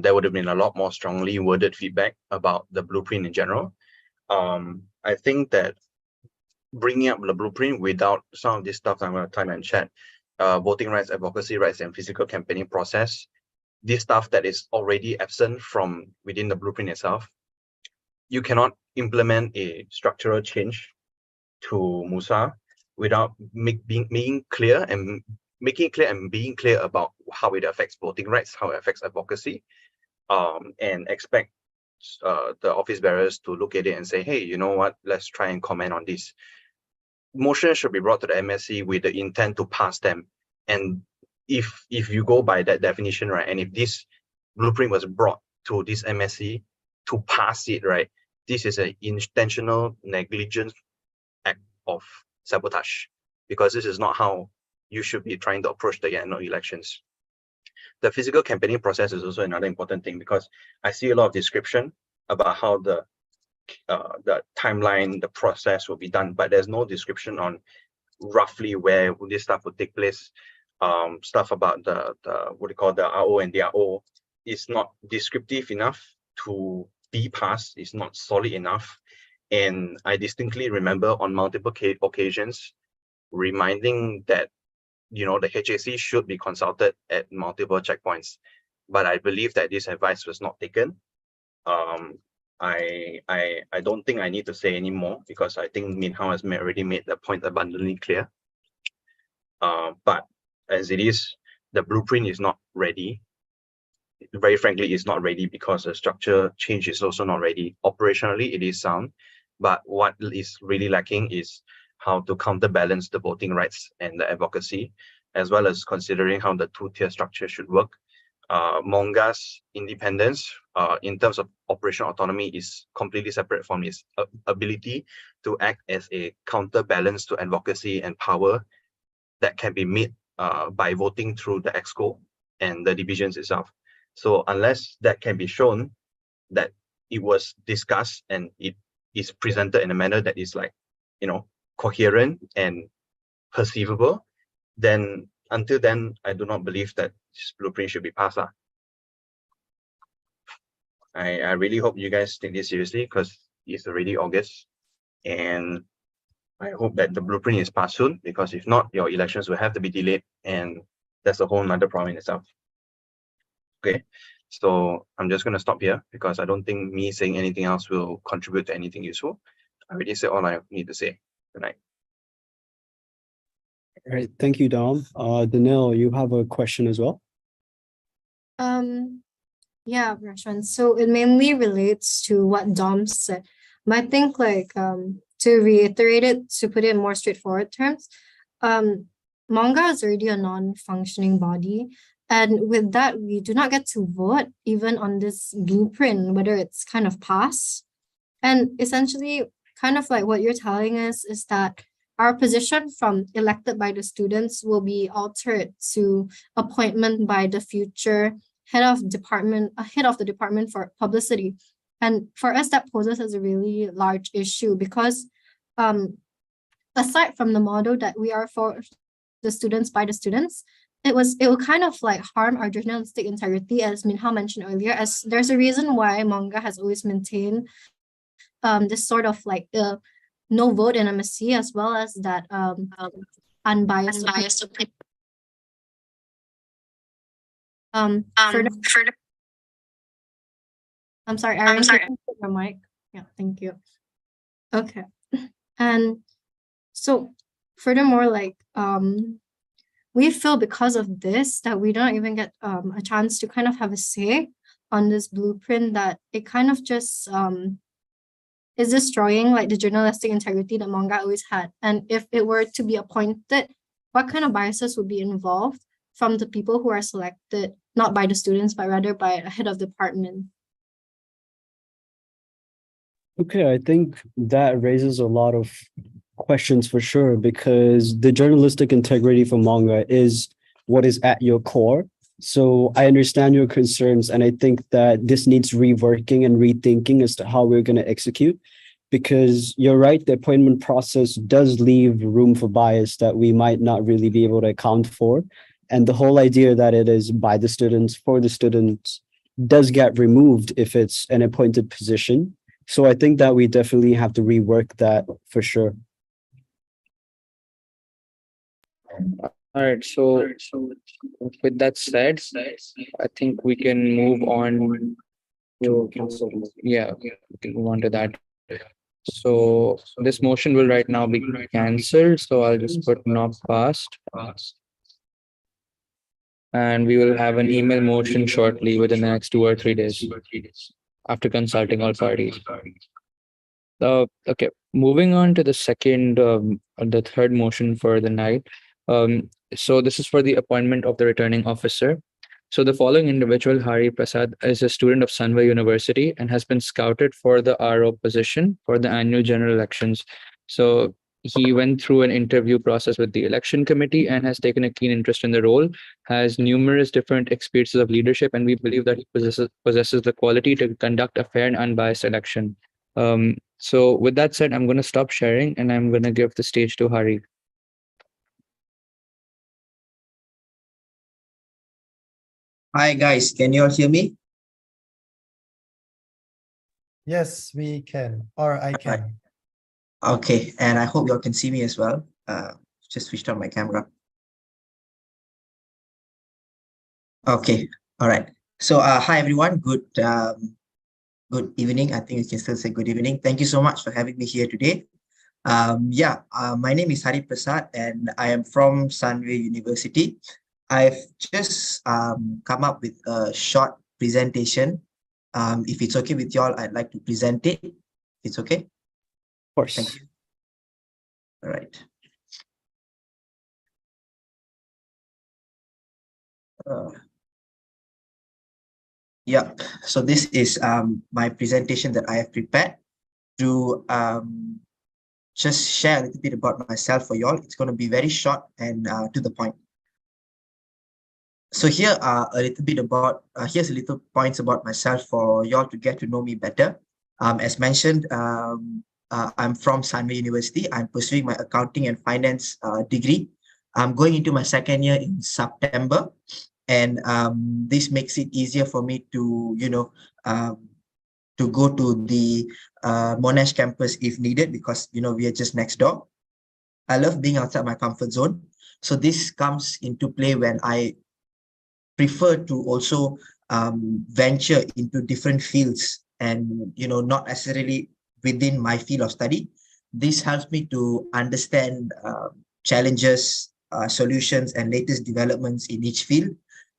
[SPEAKER 9] there would have been a lot more strongly worded feedback about the blueprint in general. I think that bringing up the blueprint without some of this stuff I'm going to time and chat, voting rights, advocacy rights, and physical campaigning process, this stuff that is already absent from within the blueprint itself. You cannot implement a structural change to MUSA without being clear and making it clear and being clear about how it affects voting rights, how it affects advocacy, and expect the office bearers to look at it and say, hey, you know what, let's try and comment on this. Motion should be brought to the MSC with the intent to pass them. And if you go by that definition, right, and if this blueprint was brought to this MSC to pass it, right, this is an intentional negligence act of sabotage, because this is not how you should be trying to approach the annual elections. The physical campaigning process is also another important thing, because I see a lot of description about how the timeline, the process will be done, but there's no description on roughly where this stuff would take place. Stuff about the what do you call the RO and DRO is not descriptive enough to be passed. It's not solid enough. And I distinctly remember on multiple occasions reminding that, you know, the HAC should be consulted at multiple checkpoints. But I believe that this advice was not taken. I don't think I need to say any more, because I think Min Hao has already made the point abundantly clear. But as it is, the blueprint is not ready. Very frankly, it's not ready because the structure change is also not ready. Operationally, it is sound, but what is really lacking is how to counterbalance the voting rights and the advocacy, as well as considering how the two-tier structure should work. Monga's independence in terms of operational autonomy is completely separate from its ability to act as a counterbalance to advocacy and power that can be made by voting through the EXCO and the divisions itself. So unless that can be shown that it was discussed and it is presented in a manner that is, like, you know, coherent and perceivable, then until then, I do not believe that this blueprint should be passed. I really hope you guys take this seriously, because it's already August, and I hope that the blueprint is passed soon, because if not, your elections will have to be delayed, and that's a whole nother problem in itself. Okay, so I'm just going to stop here, because I don't think me saying anything else will contribute to anything useful. I already said all I need to say. Good night.
[SPEAKER 3] All right, thank you, Dom. Danil, you have a question as well?
[SPEAKER 2] Yeah, Rashwan. So it mainly relates to what Dom said. But I think, like, to reiterate it, to put it in more straightforward terms, Monga is already a non-functioning body. And with that, we do not get to vote even on this blueprint, whether it's kind of passed. And essentially, kind of like what you're telling us is that our position from elected by the students will be altered to appointment by the future head of the department for publicity. And for us, that poses as a really large issue, because aside from the model that we are for the students by the students, it will kind of like harm our journalistic integrity, as Min Hao mentioned earlier, as there's a reason why Monga has always maintained this sort of like no vote in MSC, as well as that unbiased opinion. I'm sorry, Aaron, can you put your mic? Yeah, thank you. Okay. And so furthermore, like we feel because of this that we don't even get a chance to kind of have a say on this blueprint, that it kind of just is destroying like the journalistic integrity that Monga always had. And if it were to be appointed, what kind of biases would be involved from the people who are selected, not by the students, but rather by a head of department?
[SPEAKER 3] Okay, I think that raises a lot of questions for sure, because the journalistic integrity for Monga is what is at your core. So I understand your concerns, and I think that this needs reworking and rethinking as to how we're going to execute, because you're right, the appointment process does leave room for bias that we might not really be able to account for. And the whole idea that it is by the students, for the students, does get removed if it's an appointed position. So I think that we definitely have to rework that for sure.
[SPEAKER 1] All right. So with that said, I think we can move on to, yeah, we can move on to that. So this motion will right now be cancelled. So I'll just put not passed. And we will have an email motion shortly within the next 2 or 3 days after consulting all parties. Okay, moving on to the the third motion for the night. So this is for the appointment of the returning officer. So the following individual, Hari Prasad, is a student of Sanva University and has been scouted for the RO position for the annual general elections. So he went through an interview process with the election committee and has taken a keen interest in the role, has numerous different experiences of leadership, and we believe that he possesses the quality to conduct a fair and unbiased election. So with that said, I'm going to stop sharing and I'm going to give the stage to Hari.
[SPEAKER 10] Hi guys, can you all hear me?
[SPEAKER 6] Yes, we can, or I
[SPEAKER 10] Right.
[SPEAKER 6] can.
[SPEAKER 10] Okay, and I hope you all can see me as well. Just switched on my camera. Okay, all right. So hi everyone, good evening. I think we can still say good evening. Thank you so much for having me here today. My name is Hari Prasad and I am from Sunway University. I've just come up with a short presentation. If it's okay with y'all, I'd like to present it. It's okay?
[SPEAKER 3] Of course.
[SPEAKER 10] Thank you. All right. Yeah, so this is my presentation that I have prepared to just share a little bit about myself for y'all. It's going to be very short and to the point. So here are a little bit about, here's a little points about myself for y'all to get to know me better. As mentioned, I'm from Sunway University. I'm pursuing my accounting and finance degree. I'm going into my second year in September. And this makes it easier for me to, to go to the Monash campus if needed, because, we are just next door. I love being outside my comfort zone. So this comes into play when I prefer to also venture into different fields and, not necessarily within my field of study. This helps me to understand challenges, solutions, and latest developments in each field,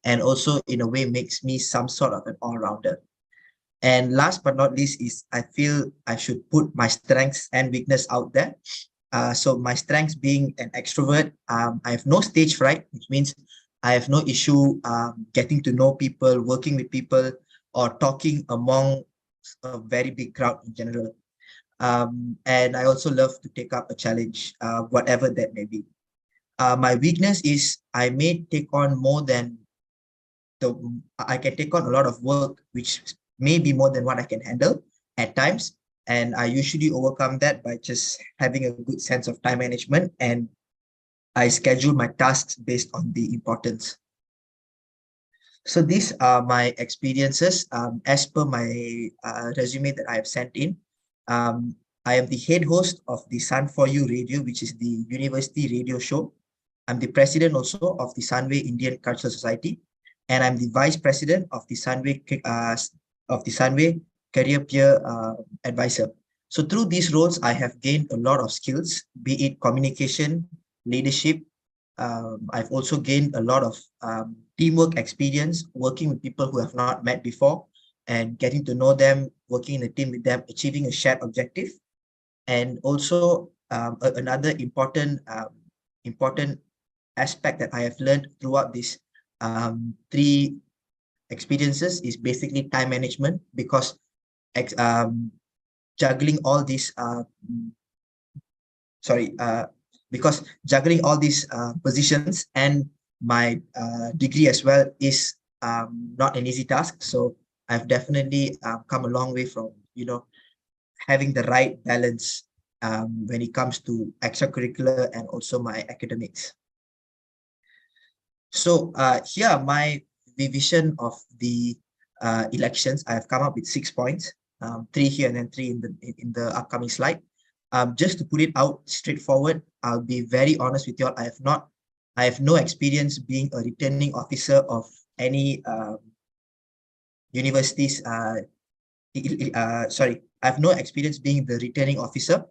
[SPEAKER 10] and also in a way makes me some sort of an all-rounder. And last but not least is I feel I should put my strengths and weakness out there. So my strengths being an extrovert, I have no stage fright, which means I have no issue getting to know people, working with people, or talking among a very big crowd in general. And I also love to take up a challenge, whatever that may be. My weakness is I may take on more than I can take on a lot of work, which may be more than what I can handle at times. And I usually overcome that by just having a good sense of time management, and I schedule my tasks based on the importance. So these are my experiences as per my resume that I have sent in. I am the head host of the Sun For You Radio, which is the university radio show. I'm the president also of the Sunway Indian Cultural Society, and I'm the vice president of the Sunway Career Peer Advisor. So through these roles, I have gained a lot of skills, be it communication, leadership. I've also gained a lot of teamwork experience, working with people who have not met before and getting to know them, working in a team with them, achieving a shared objective. And also another important aspect that I have learned throughout these 3 experiences is basically time management, because juggling all these positions and my degree as well is not an easy task. So I've definitely come a long way from, having the right balance when it comes to extracurricular and also my academics. So here are my revision of the elections. I have come up with 6 points, 3 here and then 3 in the upcoming slide. Just to put it out straightforward, I'll be very honest with you all. I have not I have no experience being a returning officer of any universities. Sorry, I have no experience being the returning officer,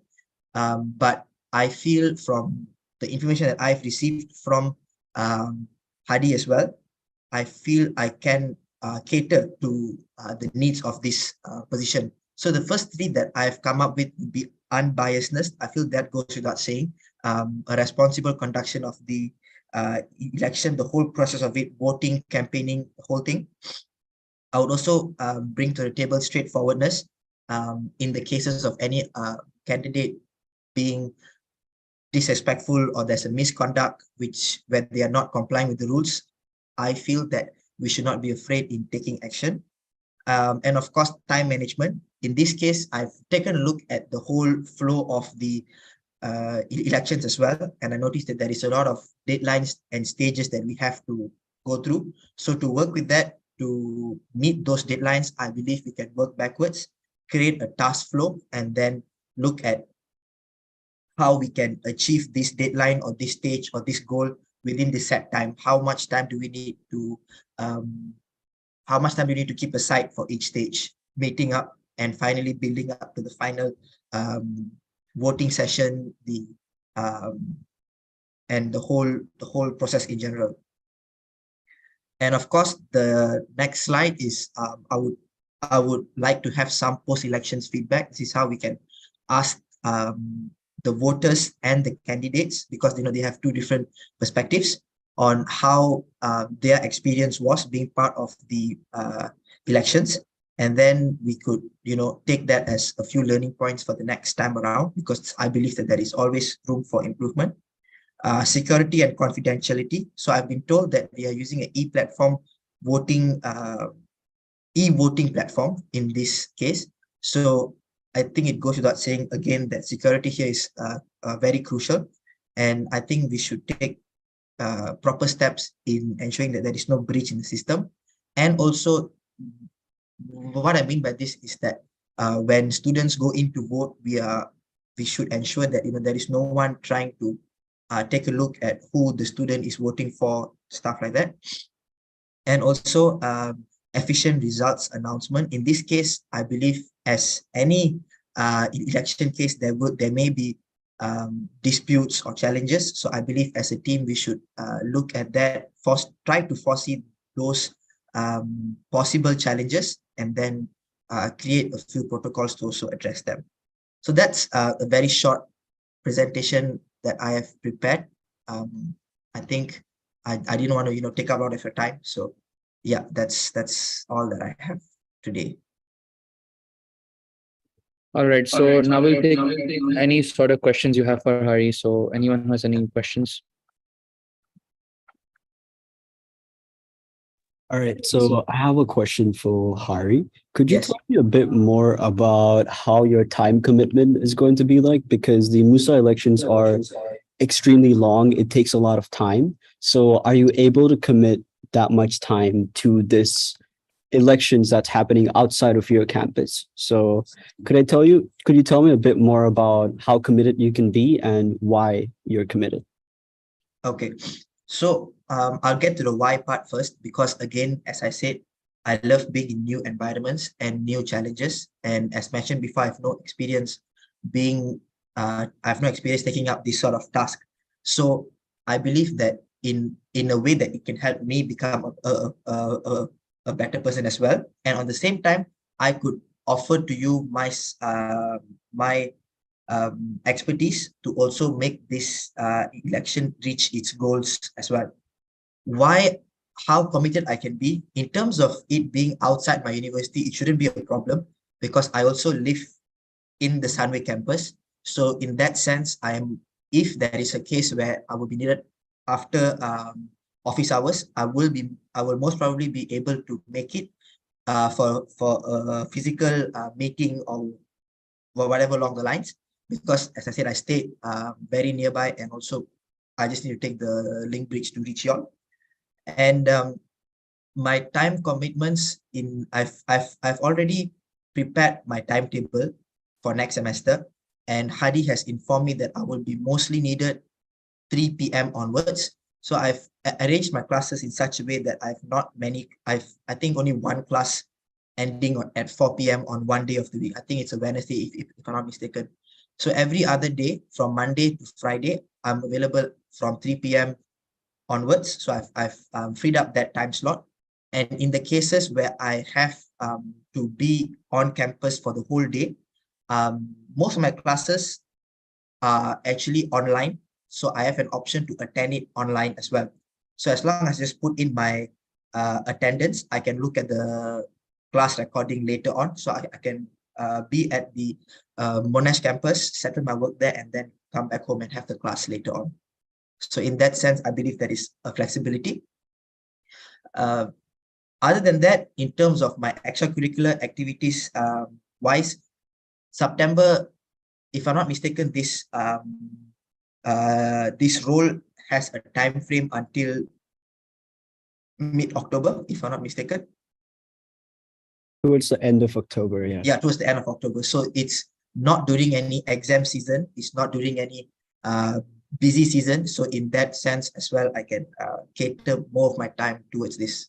[SPEAKER 10] but I feel from the information that I've received from Hadi as well, I feel I can cater to the needs of this position. So the first three that I've come up with would be unbiasedness. I feel that goes without saying. A responsible conduction of the election, the whole process of it, voting, campaigning, the whole thing. I would also bring to the table straightforwardness in the cases of any candidate being disrespectful or there's a misconduct where they are not complying with the rules. I feel that we should not be afraid in taking action. And of course, time management. In this case, I've taken a look at the whole flow of the elections as well. And I noticed that there is a lot of deadlines and stages that we have to go through. So to work with that, to meet those deadlines, I believe we can work backwards, create a task flow, and then look at how we can achieve this deadline or this stage or this goal within the set time. How much time do we need to keep aside for each stage, meeting up and finally building up to the final voting session, and the whole process in general. And of course, the next slide is I would like to have some post-elections feedback. This is how we can ask the voters and the candidates, because they have two different perspectives on how their experience was being part of the elections. And then we could, take that as a few learning points for the next time around, because I believe that there is always room for improvement. Security and confidentiality. So I've been told that we are using an e-platform voting, e-voting platform in this case. So I think it goes without saying again that security here is very crucial. And I think we should take proper steps in ensuring that there is no breach in the system. And also, what I mean by this is that when students go in to vote, we should ensure that there is no one trying to take a look at who the student is voting for, stuff like that. And also efficient results announcement. In this case, I believe as any election case, there may be disputes or challenges. So I believe as a team, we should look at that, try to foresee those possible challenges, and then create a few protocols to also address them. So that's a very short presentation that I have prepared. I think I didn't want to take up a lot of your time. So yeah, that's all that I have today.
[SPEAKER 1] All right. So now we'll take any sort of questions you have for Hari. So anyone who has any questions?
[SPEAKER 3] All right, so I have a question for Hari. Could you
[SPEAKER 10] Yes.
[SPEAKER 3] tell me a bit more about how your time commitment is going to be like? Because the MUSA elections are extremely long. It takes a lot of time. So are you able to commit that much time to this elections that's happening outside of your campus? So could you tell me a bit more about how committed you can be and why you're committed?
[SPEAKER 10] Okay, so I'll get to the why part first, because again, as I said, I love being in new environments and new challenges. And as mentioned before, I have no experience taking up this sort of task. So I believe that in a way that it can help me become a better person as well. And on the same time, I could offer to you my expertise to also make this election reach its goals as well. How committed I can be in terms of it being outside my university, it shouldn't be a problem, because I also live in the Sunway campus. So in that sense, if there is a case where I will be needed after office hours, I will most probably be able to make it for a physical meeting or whatever along the lines, because as I said, I stay very nearby, and also I just need to take the link bridge to reach y'all. And my time commitments I've already prepared my timetable for next semester, and Hadi has informed me that I will be mostly needed 3 p.m. onwards. So I've arranged my classes in such a way that I think only one class ending at 4 p.m. on one day of the week. I think it's a Wednesday, if I'm not mistaken. So every other day from Monday to Friday, I'm available from 3 p.m. onwards. So I've freed up that time slot. And in the cases where I have to be on campus for the whole day, most of my classes are actually online. So I have an option to attend it online as well. So as long as I just put in my attendance, I can look at the class recording later on. So I can be at the Monash campus, settle my work there, and then come back home and have the class later on. So in that sense, I believe that is a flexibility. Other than that, in terms of my extracurricular activities wise, September, if I'm not mistaken, this role has a time frame until mid-October, if I'm not mistaken.
[SPEAKER 3] Towards the end of October, yeah.
[SPEAKER 10] Yeah, towards the end of October. So it's not during any exam season. It's not during any busy season. So in that sense as well, I can cater more of my time towards this.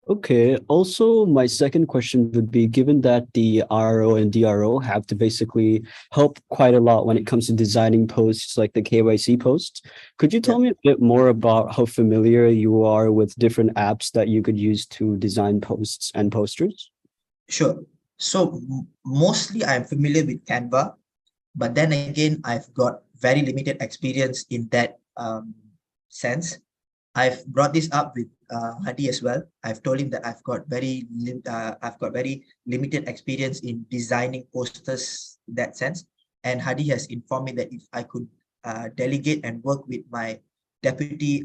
[SPEAKER 3] Okay. Also, my second question would be, given that the RO and DRO have to basically help quite a lot when it comes to designing posts like the KYC posts, could you tell me a bit more about how familiar you are with different apps that you could use to design posts and posters?
[SPEAKER 10] Sure. So mostly I'm familiar with Canva, but then again, I've got very limited experience in that sense. I've brought this up with Hadi as well. I've told him that I've got very limited experience in designing posters in that sense. And Hadi has informed me that if I could delegate and work with my deputy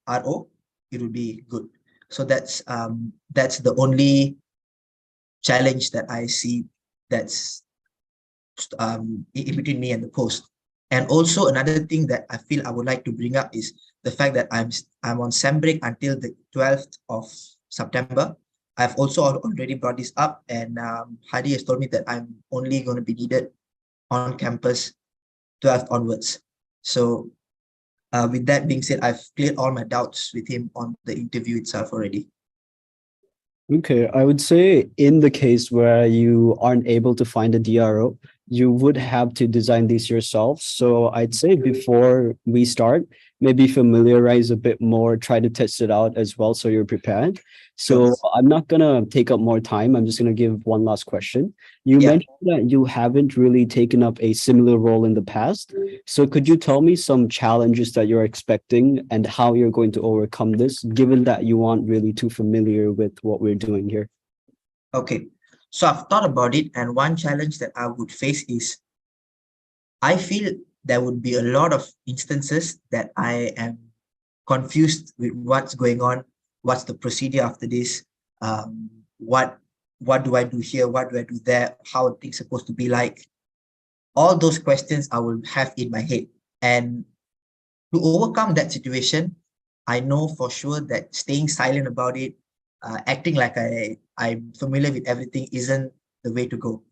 [SPEAKER 10] RO, it would be good. So that's the only challenge that I see that's in between me and the post. And also another thing that I feel I would like to bring up is the fact that I'm on SEM break until the 12th of September. I've also already brought this up, and Hadi has told me that I'm only going to be needed on campus 12th onwards. So with that being said, I've cleared all my doubts with him on the interview itself already.
[SPEAKER 3] Okay, I would say in the case where you aren't able to find a DRO, you would have to design these yourself. So I'd say before we start, maybe familiarize a bit more, try to test it out as well so you're prepared. So
[SPEAKER 10] Sure.
[SPEAKER 3] I'm not gonna take up more time. I'm just gonna give one last question. You
[SPEAKER 10] Yeah.
[SPEAKER 3] mentioned that you haven't really taken up a similar role in the past. So could you tell me some challenges that you're expecting and how you're going to overcome this, given that you aren't really too familiar with what we're doing here?
[SPEAKER 10] Okay, so I've thought about it, and one challenge that I would face is I feel there would be a lot of instances that I am confused with what's going on, what's the procedure after this, what do I do here, what do I do there, how are things supposed to be like. All those questions I will have in my head. And to overcome that situation, I know for sure that staying silent about it, acting like I'm familiar with everything isn't the way to go.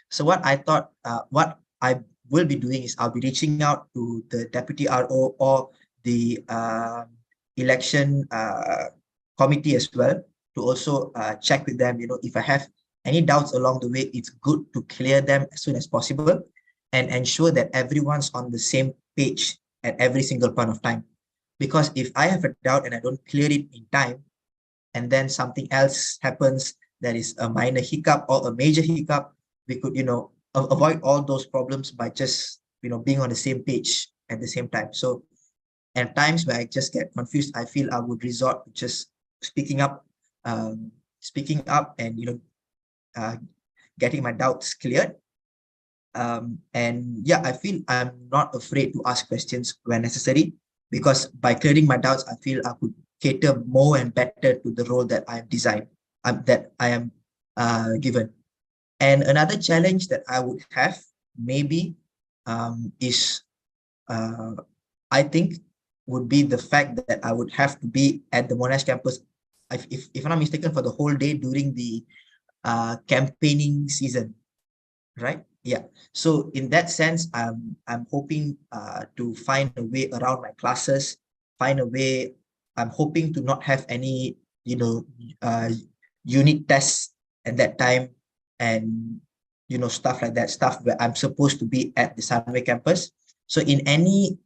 [SPEAKER 10] So what I thought, what I will be doing is I'll be reaching out to the deputy RO or the election committee as well to also check with them, if I have any doubts along the way, it's good to clear them as soon as possible and ensure that everyone's on the same page at every single point of time. Because if I have a doubt and I don't clear it in time, and then something else happens that is a minor hiccup or a major hiccup, we could, avoid all those problems by just, being on the same page at the same time. So, and times where I just get confused, I feel I would resort to just speaking up and, getting my doubts cleared. And yeah, I feel I'm not afraid to ask questions when necessary, because by clearing my doubts, I feel I could cater more and better to the role that I am designed, that I am given. And another challenge that I would have maybe is, I think, would be the fact that I would have to be at the Monash campus, if I'm not mistaken, for the whole day during the campaigning season, right? Yeah. So in that sense, I'm hoping to find a way around my classes, find a way. I'm hoping to not have any, unit tests at that time, and stuff like that, stuff where I'm supposed to be at the Sunway campus. So in any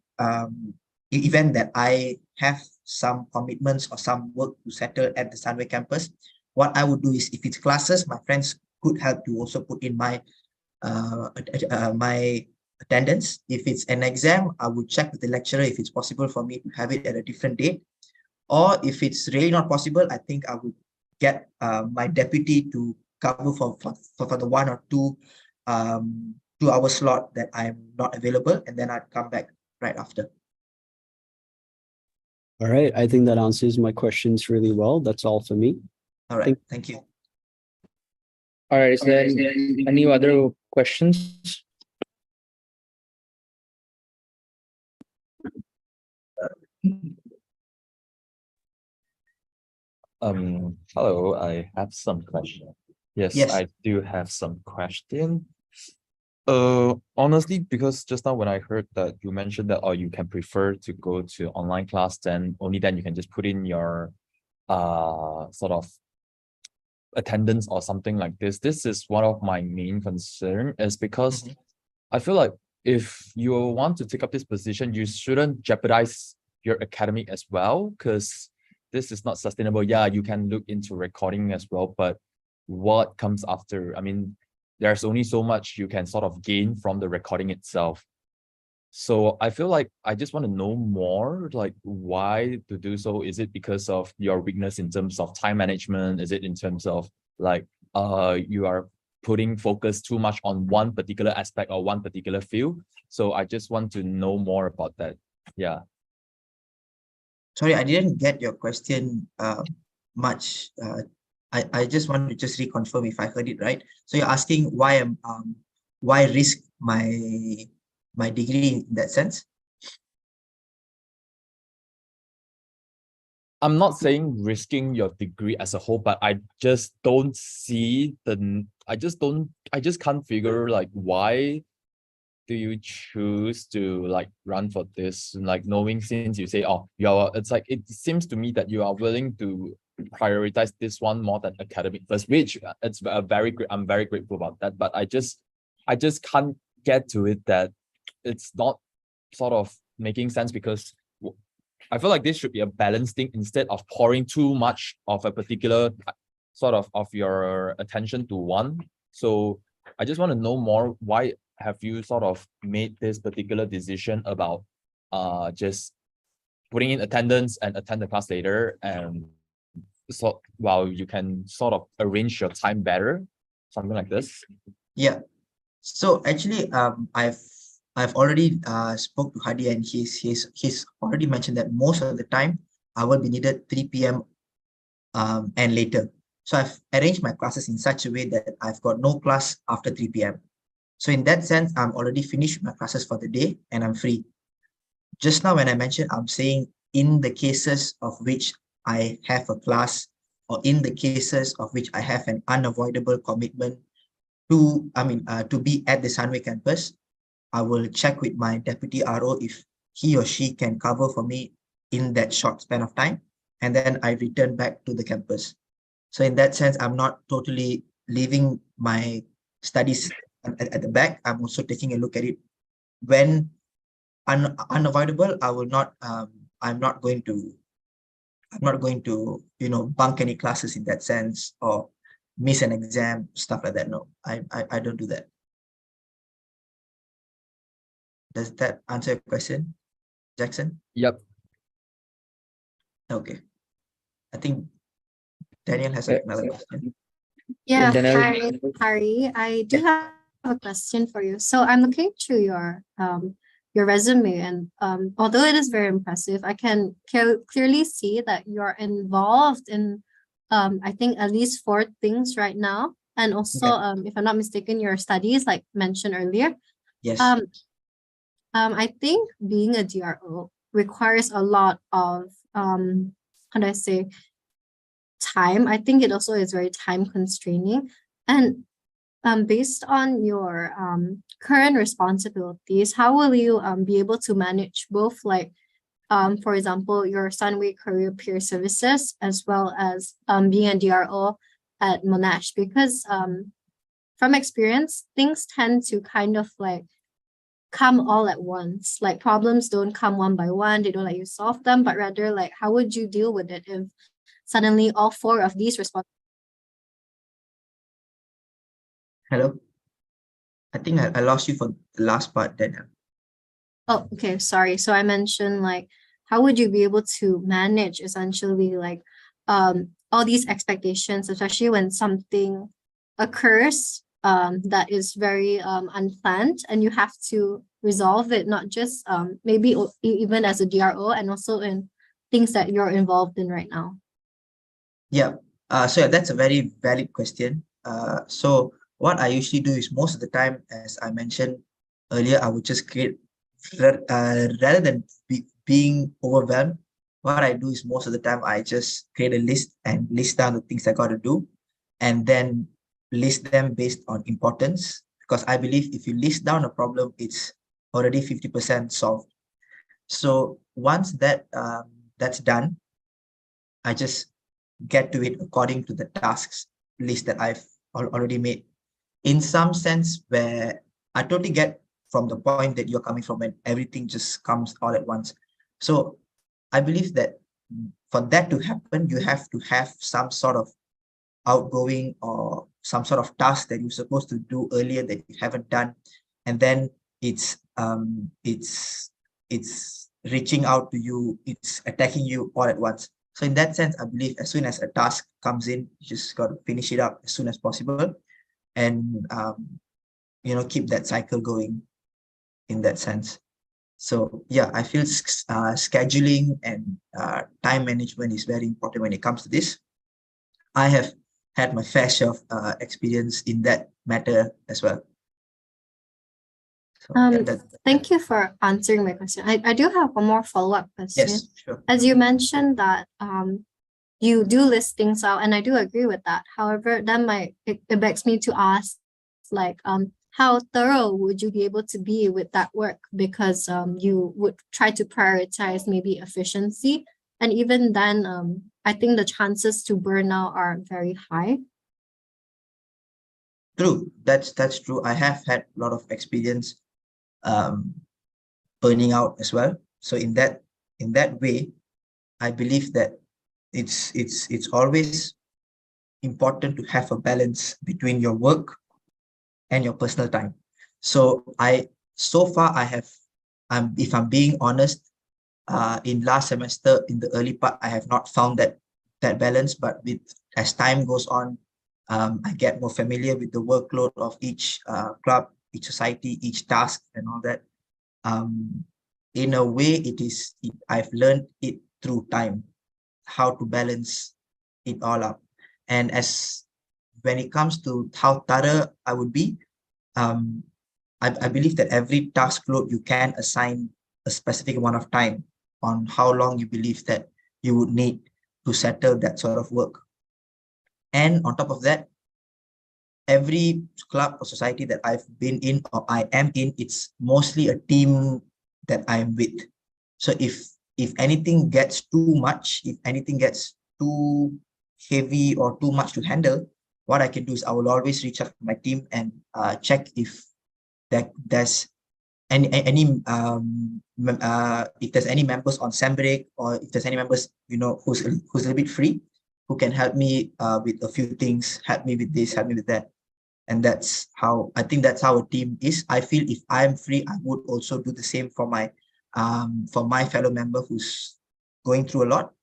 [SPEAKER 10] event that I have some commitments or some work to settle at the Sunway campus, what I would do is, if it's classes, my friends could help to also put in my attendance. If it's an exam, I would check with the lecturer if it's possible for me to have it at a different date. Or if it's really not possible, I think I would get my deputy to cover for the 1 or 2 2-hour slot that I'm not available, and then I'd come back right after.
[SPEAKER 3] All right, I think that answers my questions really well. That's all for me.
[SPEAKER 10] All right, thank you.
[SPEAKER 1] All right, is there any other questions?
[SPEAKER 11] Hello, I have some question. Yes,
[SPEAKER 10] Yes.
[SPEAKER 11] I do have some question. Honestly, because just now when I heard that you mentioned that, you can prefer to go to online class, then only then you can just put in your sort of attendance or something like this. This is one of my main concern, is because I feel like if you want to take up this position, you shouldn't jeopardize your academic as well, because this is not sustainable. Yeah, you can look into recording as well, but what comes after? I mean, there's only so much you can sort of gain from the recording itself. So I feel like I just want to know more, like why to do so. Is it because of your weakness in terms of time management? Is it in terms of like you are putting focus too much on one particular aspect or one particular field? So I just want to know more about that. Yeah.
[SPEAKER 10] Sorry, I didn't get your question much. I just want to just reconfirm if I heard it right. So you're asking why risk my degree in that sense?
[SPEAKER 11] I'm not saying risking your degree as a whole, but I just don't see I just can't figure like why do you choose to like run for this, like knowing, since you say, oh, it's like, it seems to me that you are willing to prioritize this one more than academic first, which it's I'm very grateful about that, but I just can't get to it that it's not sort of making sense, because I feel like this should be a balanced thing instead of pouring too much of a particular sort of your attention to one. So I just want to know more, why have you sort of made this particular decision about just putting in attendance and attend the class later, and so while you can sort of arrange your time better, something like this?
[SPEAKER 10] Yeah. So actually, I've already spoke to Hadi, and he's already mentioned that most of the time I will be needed 3 p.m. And later. So I've arranged my classes in such a way that I've got no class after 3 p.m. So in that sense, I'm already finished my classes for the day and I'm free. Just now when I mentioned, I'm saying in the cases of which I have a class, or in the cases of which I have an unavoidable commitment to be at the Sunway campus, I will check with my deputy RO if he or she can cover for me in that short span of time, and then I return back to the campus. So in that sense, I'm not totally leaving my studies at the back. I'm also taking a look at it. When unavoidable, I will not. I'm not going to, bunk any classes in that sense, or miss an exam, stuff like that. No, I don't do that. Does that answer your question, Jackson?
[SPEAKER 11] Yep.
[SPEAKER 10] Okay. I think Daniel has another question.
[SPEAKER 2] Yeah,
[SPEAKER 1] Daniel?
[SPEAKER 2] hi, Harry. I do have a question for you. So I'm looking through your resume, and although it is very impressive, I can clearly see that you're involved in I think at least 4 things right now. And also, if I'm not mistaken, your studies, like mentioned earlier.
[SPEAKER 10] Yes.
[SPEAKER 2] I think being a DRO requires a lot of how do I say, time. I think it also is very time constraining. And based on your current responsibilities, how will you be able to manage both, like for example, your Sunway Career Peer Services as well as being a DRO at Monash? Because from experience, things tend to kind of like come all at once. Like problems don't come one by one, they don't let you solve them, but rather like how would you deal with it if suddenly all four of these
[SPEAKER 10] Hello? I think I lost you for the last part, Daniel.
[SPEAKER 2] Oh, okay, sorry. So I mentioned like how would you be able to manage essentially like all these expectations, especially when something occurs that is very unplanned and you have to resolve it, not just maybe even as a DRO and also in things that you're involved in right now.
[SPEAKER 10] Yeah. So yeah, that's a very valid question. So what I usually do is most of the time, as I mentioned earlier, I would just create rather than being overwhelmed. What I do is most of the time I just create a list and list down the things I got to do, and then list them based on importance. Because I believe if you list down a problem, it's already 50% solved. So once that's done, I just get to it according to the tasks list that I've already made. In some sense, where I totally get from the point that you're coming from, and everything just comes all at once. So I believe that for that to happen, you have to have some sort of outgoing or some sort of task that you're supposed to do earlier that you haven't done, and then it's reaching out to you, it's attacking you all at once. So in that sense, I believe as soon as a task comes in, you just got to finish it up as soon as possible, and keep that cycle going in that sense. So yeah, I feel scheduling and time management is very important when it comes to this. I have had my fair share of experience in that matter as well. So,
[SPEAKER 2] thank you for answering my question. I do have one more follow-up question.
[SPEAKER 10] Yes, sure.
[SPEAKER 2] As you mentioned that you do list things out, and I do agree with that. However, then it begs me to ask, like, how thorough would you be able to be with that work? Because you would try to prioritize maybe efficiency, and even then, I think the chances to burn out are very high.
[SPEAKER 10] True, that's true. I have had a lot of experience burning out as well. So in that way, I believe that it's always important to have a balance between your work and your personal time. So so far I have, if I'm being honest, in last semester in the early part, I have not found that balance. But as time goes on, I get more familiar with the workload of each club, each society, each task, and all that. In a way, I've learned it through time, how to balance it all up. And when it comes to how thorough I would be, I believe that every task load you can assign a specific amount of time on how long you believe that you would need to settle that sort of work. And on top of that, every club or society that I've been in or I am in, it's mostly a team that I'm with. So if anything gets too much, if anything gets too heavy or too much to handle, what I can do is I will always reach out to my team and check if there's any if there's any members on sem break, or if there's any members who's a little bit free, who can help me with a few things, help me with this, help me with that. And that's how I think that's how a team is. I feel if I'm free, I would also do the same for my fellow member who's going through a lot.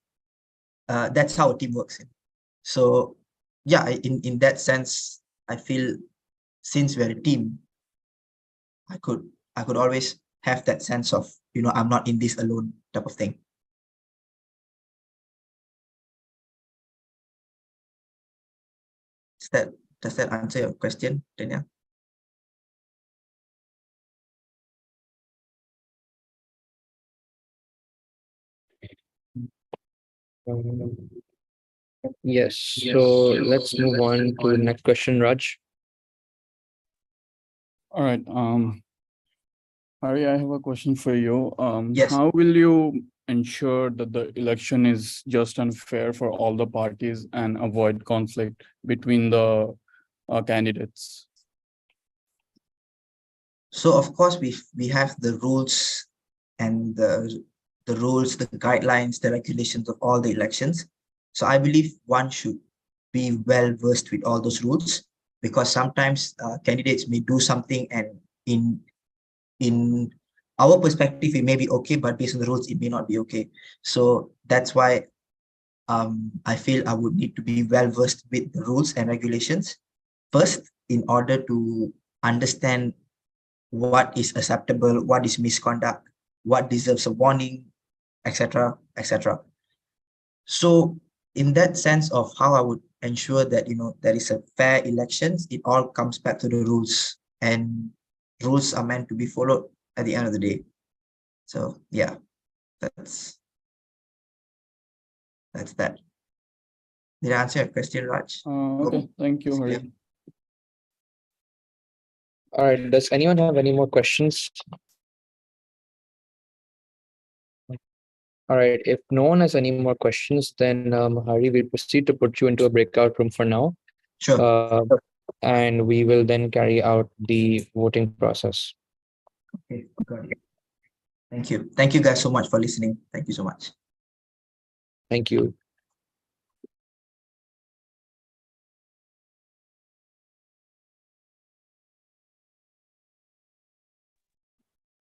[SPEAKER 10] That's how a team works. So yeah, in that sense, I feel since we're a team, I could always have that sense of, I'm not in this alone type of thing. Does that answer your question, Daniel?
[SPEAKER 1] Yes. So let's move on to the next question, Raj.
[SPEAKER 12] All right. Hari, I have a question for you.
[SPEAKER 10] Yes.
[SPEAKER 12] How will you ensure that the election is just and fair for all the parties and avoid conflict between the candidates?
[SPEAKER 10] So of course we have the rules and the rules, the guidelines, the regulations of all the elections. So I believe one should be well versed with all those rules, because sometimes candidates may do something and in our perspective it may be okay, but based on the rules it may not be okay. So that's why I feel I would need to be well versed with the rules and regulations first, in order to understand what is acceptable, what is misconduct, what deserves a warning, etc., etc. So in that sense of how I would ensure that there is a fair elections, it all comes back to the rules, and rules are meant to be followed at the end of the day. So yeah, that's that. Did I answer your question, Raj?
[SPEAKER 12] Okay, thank you, Hari.
[SPEAKER 10] Yeah.
[SPEAKER 1] All right. Does anyone have any more questions? All right. If no one has any more questions, then Hari, we'll proceed to put you into a breakout room for now.
[SPEAKER 10] Sure.
[SPEAKER 1] And we will then carry out the voting process.
[SPEAKER 10] Okay, got it. Thank you. Thank you guys so much for listening. Thank you so much.
[SPEAKER 1] Thank you.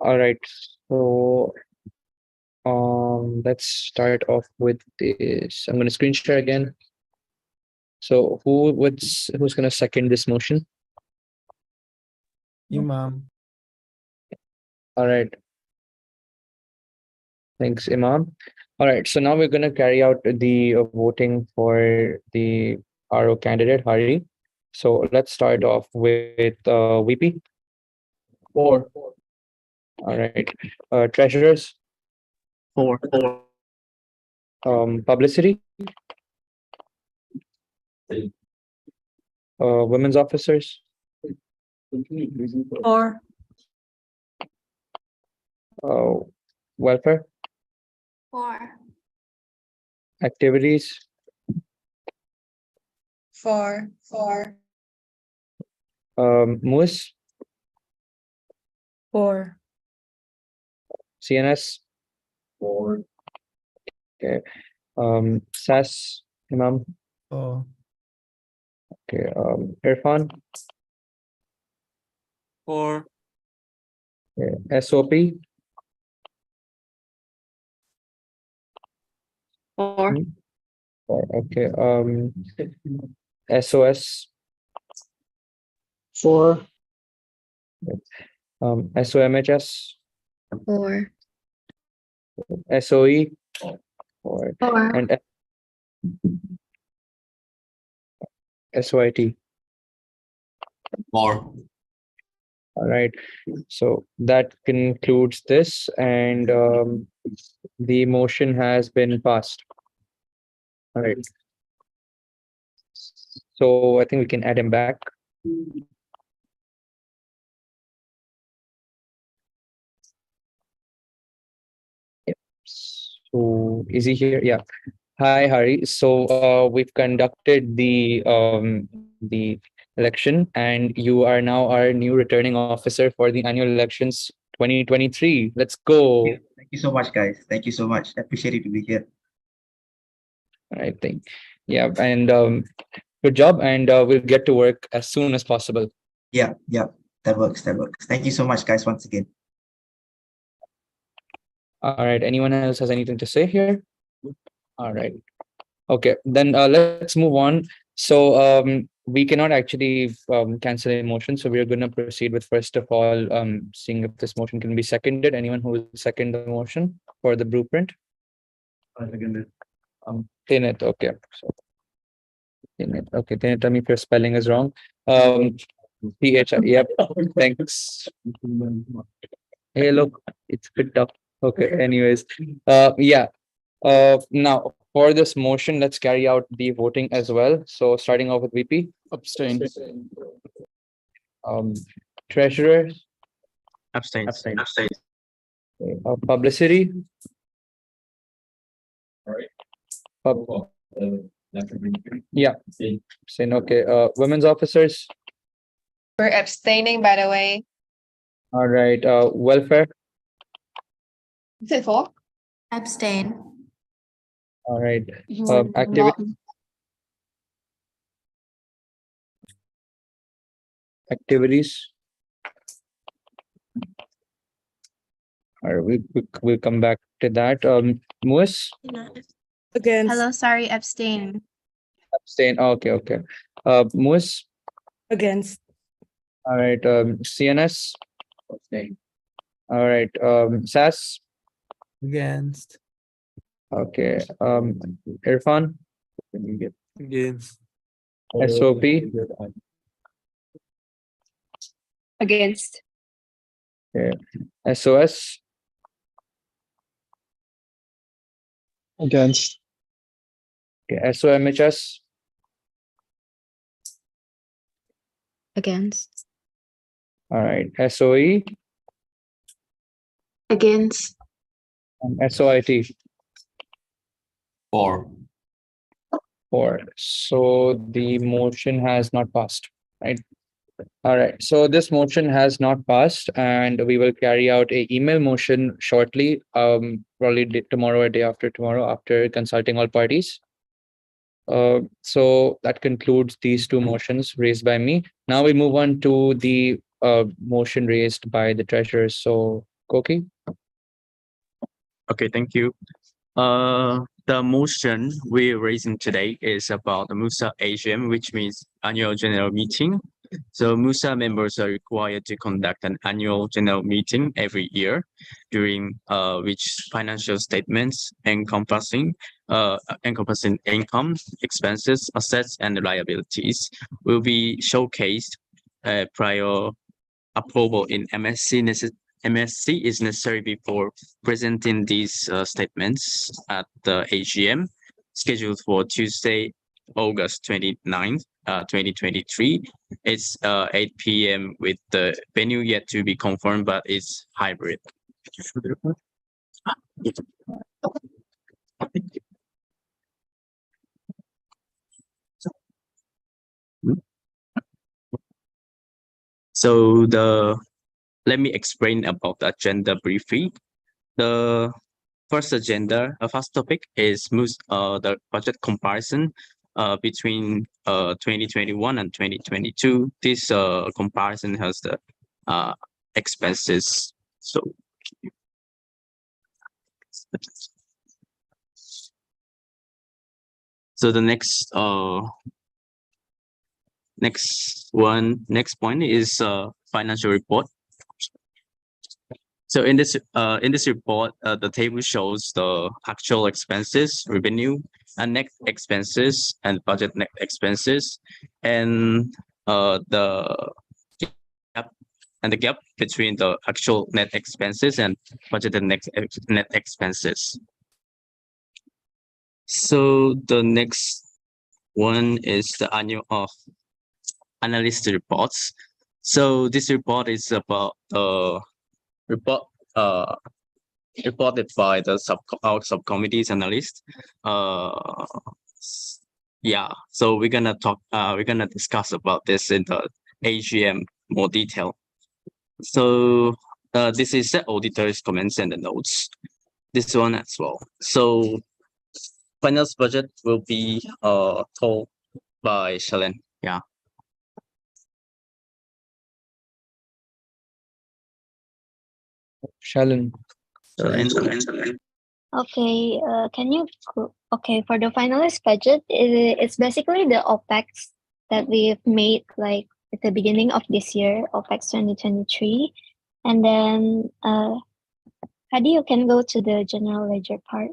[SPEAKER 1] All right. So let's start off with this. I'm going to screen share again. So who's going to second this motion?
[SPEAKER 6] Imam.
[SPEAKER 1] All right. Thanks, Imam. All right. So now we're going to carry out the voting for the RO candidate, Hari. So let's start off with VP.
[SPEAKER 12] 4.
[SPEAKER 1] All right. Treasurers.
[SPEAKER 12] 4.
[SPEAKER 1] Publicity. Women's officers.
[SPEAKER 4] 4.
[SPEAKER 1] Welfare.
[SPEAKER 7] 4.
[SPEAKER 1] Activities.
[SPEAKER 4] 4.
[SPEAKER 1] MUS.
[SPEAKER 4] 4.
[SPEAKER 1] CNS.
[SPEAKER 12] 4.
[SPEAKER 1] Okay. SAS. Imam.
[SPEAKER 6] 4.
[SPEAKER 1] Okay. Irfan.
[SPEAKER 12] 4.
[SPEAKER 1] Okay. SOP.
[SPEAKER 7] 4.
[SPEAKER 1] Okay. SOS.
[SPEAKER 12] 4.
[SPEAKER 1] SOMHS.
[SPEAKER 2] 4.
[SPEAKER 1] SOE. 4.
[SPEAKER 7] 4.
[SPEAKER 1] And SOIT.
[SPEAKER 12] 4.
[SPEAKER 1] All right. So that concludes this, and the motion has been passed. All right. So I think we can add him back. Yep. So is he here? Yeah. Hi, Hari. So we've conducted the election, and you are now our new returning officer for the annual elections 2023. Let's go.
[SPEAKER 10] Thank you so much, guys. Thank you so much. I appreciate it to be here.
[SPEAKER 1] I think, yeah, and good job, and we'll get to work as soon as possible.
[SPEAKER 10] Yeah, that works. Thank you so much, guys, once again.
[SPEAKER 1] All right. Anyone else has anything to say here? All right. Okay, then let's move on. So we cannot actually cancel a motion. So we're going to proceed with, first of all, seeing if this motion can be seconded. Anyone who will second the motion for the blueprint?
[SPEAKER 12] I second it.
[SPEAKER 1] Tinit, okay. So, Tinit, okay. Tinit, tell me if your spelling is wrong. PH, yep. Thanks. Hey, look, it's a bit tough. Okay, anyways, yeah. Now for this motion, let's carry out the voting as well. So starting off with VP.
[SPEAKER 12] Abstain.
[SPEAKER 1] Treasurer,
[SPEAKER 9] Abstain.
[SPEAKER 1] publicity. Yeah, saying okay. Women's officers.
[SPEAKER 13] We're abstaining, by the way.
[SPEAKER 1] All right. Welfare.
[SPEAKER 13] Is it for?
[SPEAKER 14] Abstain.
[SPEAKER 1] All right.
[SPEAKER 13] You were
[SPEAKER 1] Activity. Activities. All right, we'll come back to that. MUS.
[SPEAKER 4] Against.
[SPEAKER 2] Hello, sorry, abstain.
[SPEAKER 1] Abstain. Okay. MUS.
[SPEAKER 4] Against.
[SPEAKER 1] All right. CNS. Abstain. All right. SAS.
[SPEAKER 6] Against.
[SPEAKER 1] Okay. Irfan.
[SPEAKER 6] Against.
[SPEAKER 1] SOP.
[SPEAKER 13] Against.
[SPEAKER 1] Okay. SOS.
[SPEAKER 15] Against.
[SPEAKER 1] Okay. SOMHS.
[SPEAKER 2] Against.
[SPEAKER 1] All right. SOE.
[SPEAKER 14] Against.
[SPEAKER 1] And SOIT.
[SPEAKER 11] 4.
[SPEAKER 1] 4. So the motion has not passed, right? All right. So this motion has not passed, and we will carry out a email motion shortly. Probably tomorrow or day after tomorrow, after consulting all parties. So that concludes these two motions raised by me. Now we move on to the motion raised by the treasurers. So Koki.
[SPEAKER 9] Okay, thank you. The motion we're raising today is about the MUSA AGM, which means annual general meeting. So MUSA members are required to conduct an annual general meeting every year, during which financial statements encompassing income, expenses, assets, and liabilities will be showcased prior approval in MSC is necessary before presenting these statements at the AGM scheduled for Tuesday, August 29th, 2023. It's 8 p.m. with the venue yet to be confirmed, but it's hybrid. So let me explain about the agenda briefly. The first topic is the budget comparison between 2021 and 2022. This comparison has the expenses. So the next point is financial report. So in this report, the table shows the actual expenses, revenue, and net expenses, and budget net expenses, and the gap between the actual net expenses and budgeted net expenses. So the next one is the annual analyst reports. So this report is about reported by the our subcommittees analyst. Yeah, so we're gonna discuss about this in the AGM more detail. So this is the auditor's comments and the notes. This one as well. So finance budget will be told by Shalen. Yeah.
[SPEAKER 1] Shalen.
[SPEAKER 16] Okay, okay, for the finalist budget, it's basically the OPEX that we've made like at the beginning of this year, OPEX 2023. And then Hadi, you can go to the general ledger part.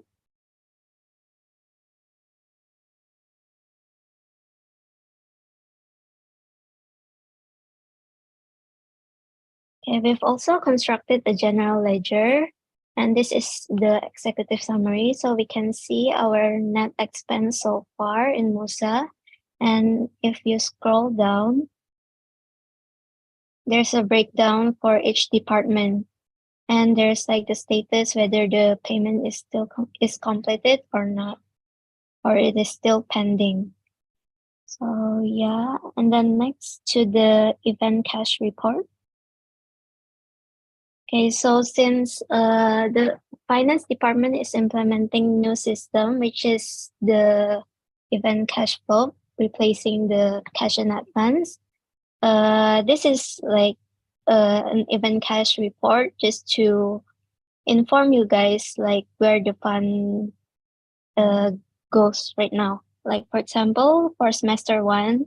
[SPEAKER 16] Okay, we've also constructed the general ledger, and this is the executive summary. So we can see our net expense so far in MUSA. And if you scroll down, there's a breakdown for each department, and there's like the status whether the payment is still is completed or not, or it is still pending. So yeah, and then next to the event cash report. Okay, so since the finance department is implementing new system, which is the event cash flow, replacing the cash in advance. This is like an event cash report just to inform you guys like where the fund goes right now. Like for example, for semester 1,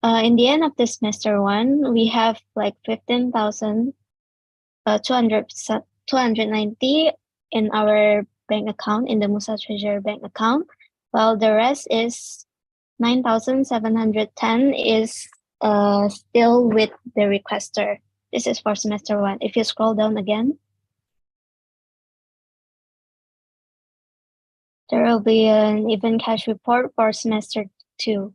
[SPEAKER 16] in the end of the semester 1, we have like 15,290 in our bank account, in the MUSA Treasury bank account, while the rest is 9,710 is still with the requester. This is for semester 1. If you scroll down again, there will be an event cash report for semester 2.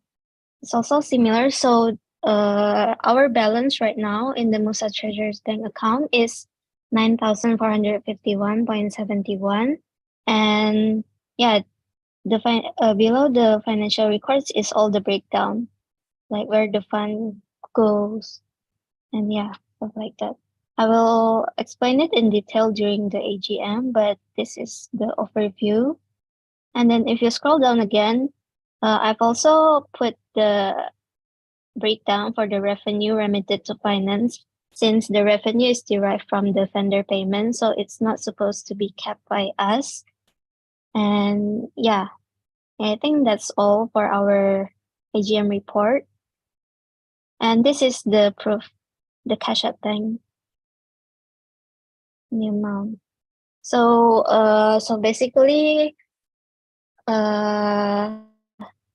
[SPEAKER 16] It's also similar. So our balance right now in the MUSA Treasury's bank account is 9,451.71. And yeah, the below the financial records is all the breakdown, like where the fund goes, and yeah, stuff like that. I will explain it in detail during the AGM, but this is the overview. And then if you scroll down again, I've also put the breakdown for the revenue remitted to finance, since the revenue is derived from the vendor payment, so it's not supposed to be kept by us. And yeah, I think that's all for our AGM report. And this is the proof, the cash at bank, the amount. So basically, the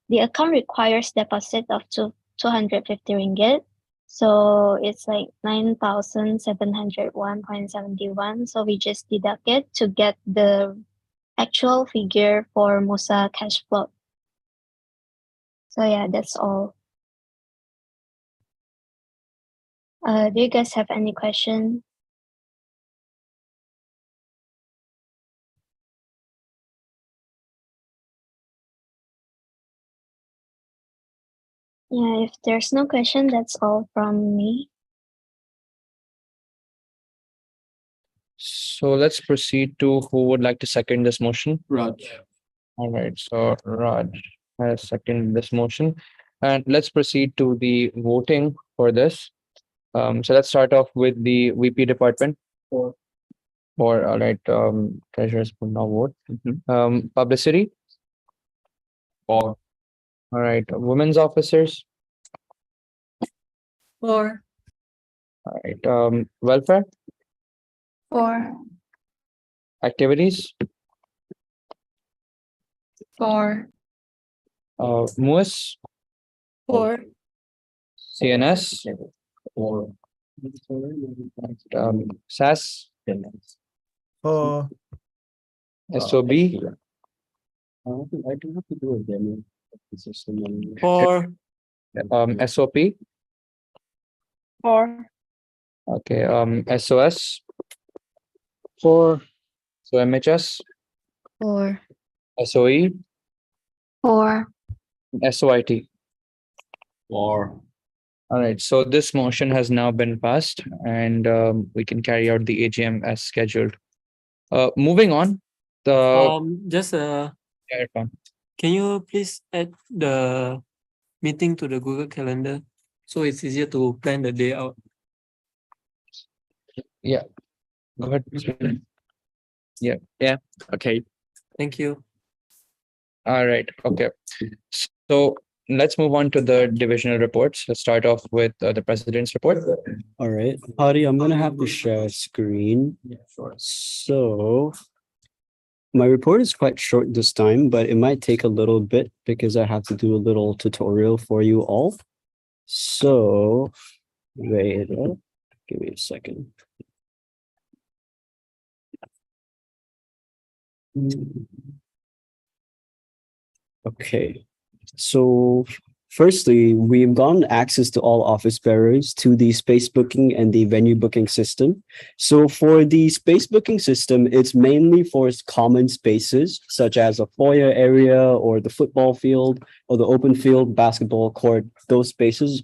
[SPEAKER 16] account requires deposit of 250 ringgit. So it's like 9,701.71. So we just deduct it to get the actual figure for MUSA cash flow. So yeah, that's all. Do you guys have any question? Yeah, if there's no question, that's all from me.
[SPEAKER 1] So let's proceed to who would like to second this motion.
[SPEAKER 12] Raj.
[SPEAKER 1] All right, so Raj has seconded this motion, and let's proceed to the voting for this. So let's start off with the VP department. All right, treasurers will now vote. Publicity.
[SPEAKER 11] For.
[SPEAKER 1] All right, women's officers.
[SPEAKER 7] For.
[SPEAKER 1] All right, welfare.
[SPEAKER 13] For.
[SPEAKER 1] Activities.
[SPEAKER 13] For.
[SPEAKER 1] MUS.
[SPEAKER 4] For.
[SPEAKER 1] CNS.
[SPEAKER 11] For.
[SPEAKER 1] SAS.
[SPEAKER 6] For.
[SPEAKER 1] SOB.
[SPEAKER 6] For.
[SPEAKER 1] SOP.
[SPEAKER 13] For.
[SPEAKER 1] Okay, SOS. So MHS.
[SPEAKER 2] For.
[SPEAKER 1] SOE.
[SPEAKER 13] For.
[SPEAKER 1] SOIT.
[SPEAKER 11] For.
[SPEAKER 1] All right, so this motion has now been passed, and we can carry out the AGM as scheduled. Moving on,
[SPEAKER 14] Just
[SPEAKER 1] yeah, Irfan.
[SPEAKER 14] can you please add the meeting to the Google Calendar so it's easier to plan the day out?
[SPEAKER 1] Yeah, go ahead. Yeah.
[SPEAKER 14] Okay. Thank you.
[SPEAKER 1] All right. Okay. So let's move on to the divisional reports. Let's start off with the president's report.
[SPEAKER 3] All right, Hari, I'm gonna have to share screen. So my report is quite short this time, but it might take a little bit because I have to do a little tutorial for you all. So wait, give me a second. Okay, so Firstly, we've gotten access to all office bearers to the space booking and the venue booking system. So for the space booking system, it's mainly for common spaces such as a foyer area or the football field or the open field, basketball court, those spaces.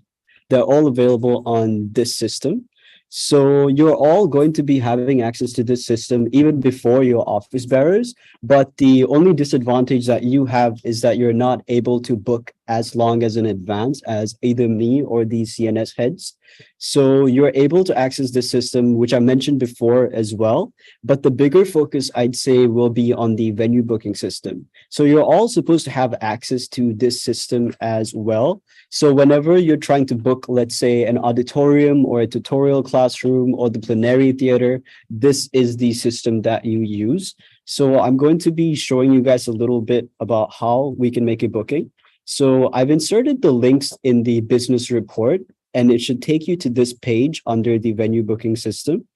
[SPEAKER 3] They're all available on this system. So you're all going to be having access to this system even before your office bearers. But the only disadvantage that you have is that you're not able to book as long as in advance as either me or the CNS heads. So you're able to access this system, which I mentioned before as well. But the bigger focus, I'd say, will be on the venue booking system. So you're all supposed to have access to this system as well. So whenever you're trying to book, let's say, an auditorium or a tutorial classroom or the plenary theater, this is the system that you use. So I'm going to be showing you guys a little bit about how we can make a booking. So I've inserted the links in the business report, and it should take you to this page under the venue booking system.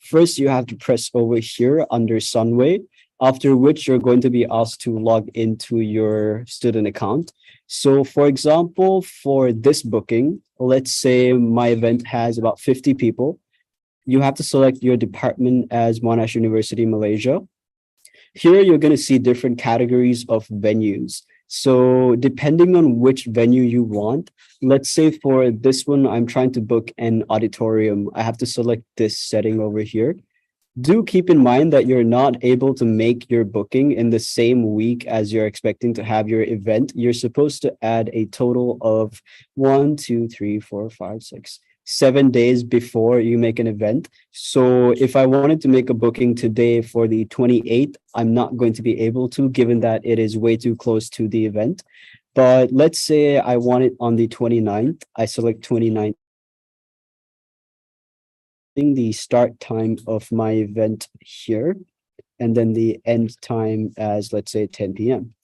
[SPEAKER 3] First, you have to press over here under Sunway, after which you're going to be asked to log into your student account. So for example, for this booking, let's say my event has about 50 people. You have to select your department as Monash University, Malaysia. Here, you're going to see different categories of venues. So depending on which venue you want, let's say for this one, I'm trying to book an auditorium. I have to select this setting over here. Do keep in mind that you're not able to make your booking in the same week as you're expecting to have your event. You're supposed to add a total of 1, 2, 3, 4, 5, 6, 7 days before you make an event. So if I wanted to make a booking today for the 28th, I'm not going to be able to, given that it is way too close to the event. But let's say I want it on the 29th. I select 29th. The start time of my event here, and then the end time as, let's say, 10 p.m.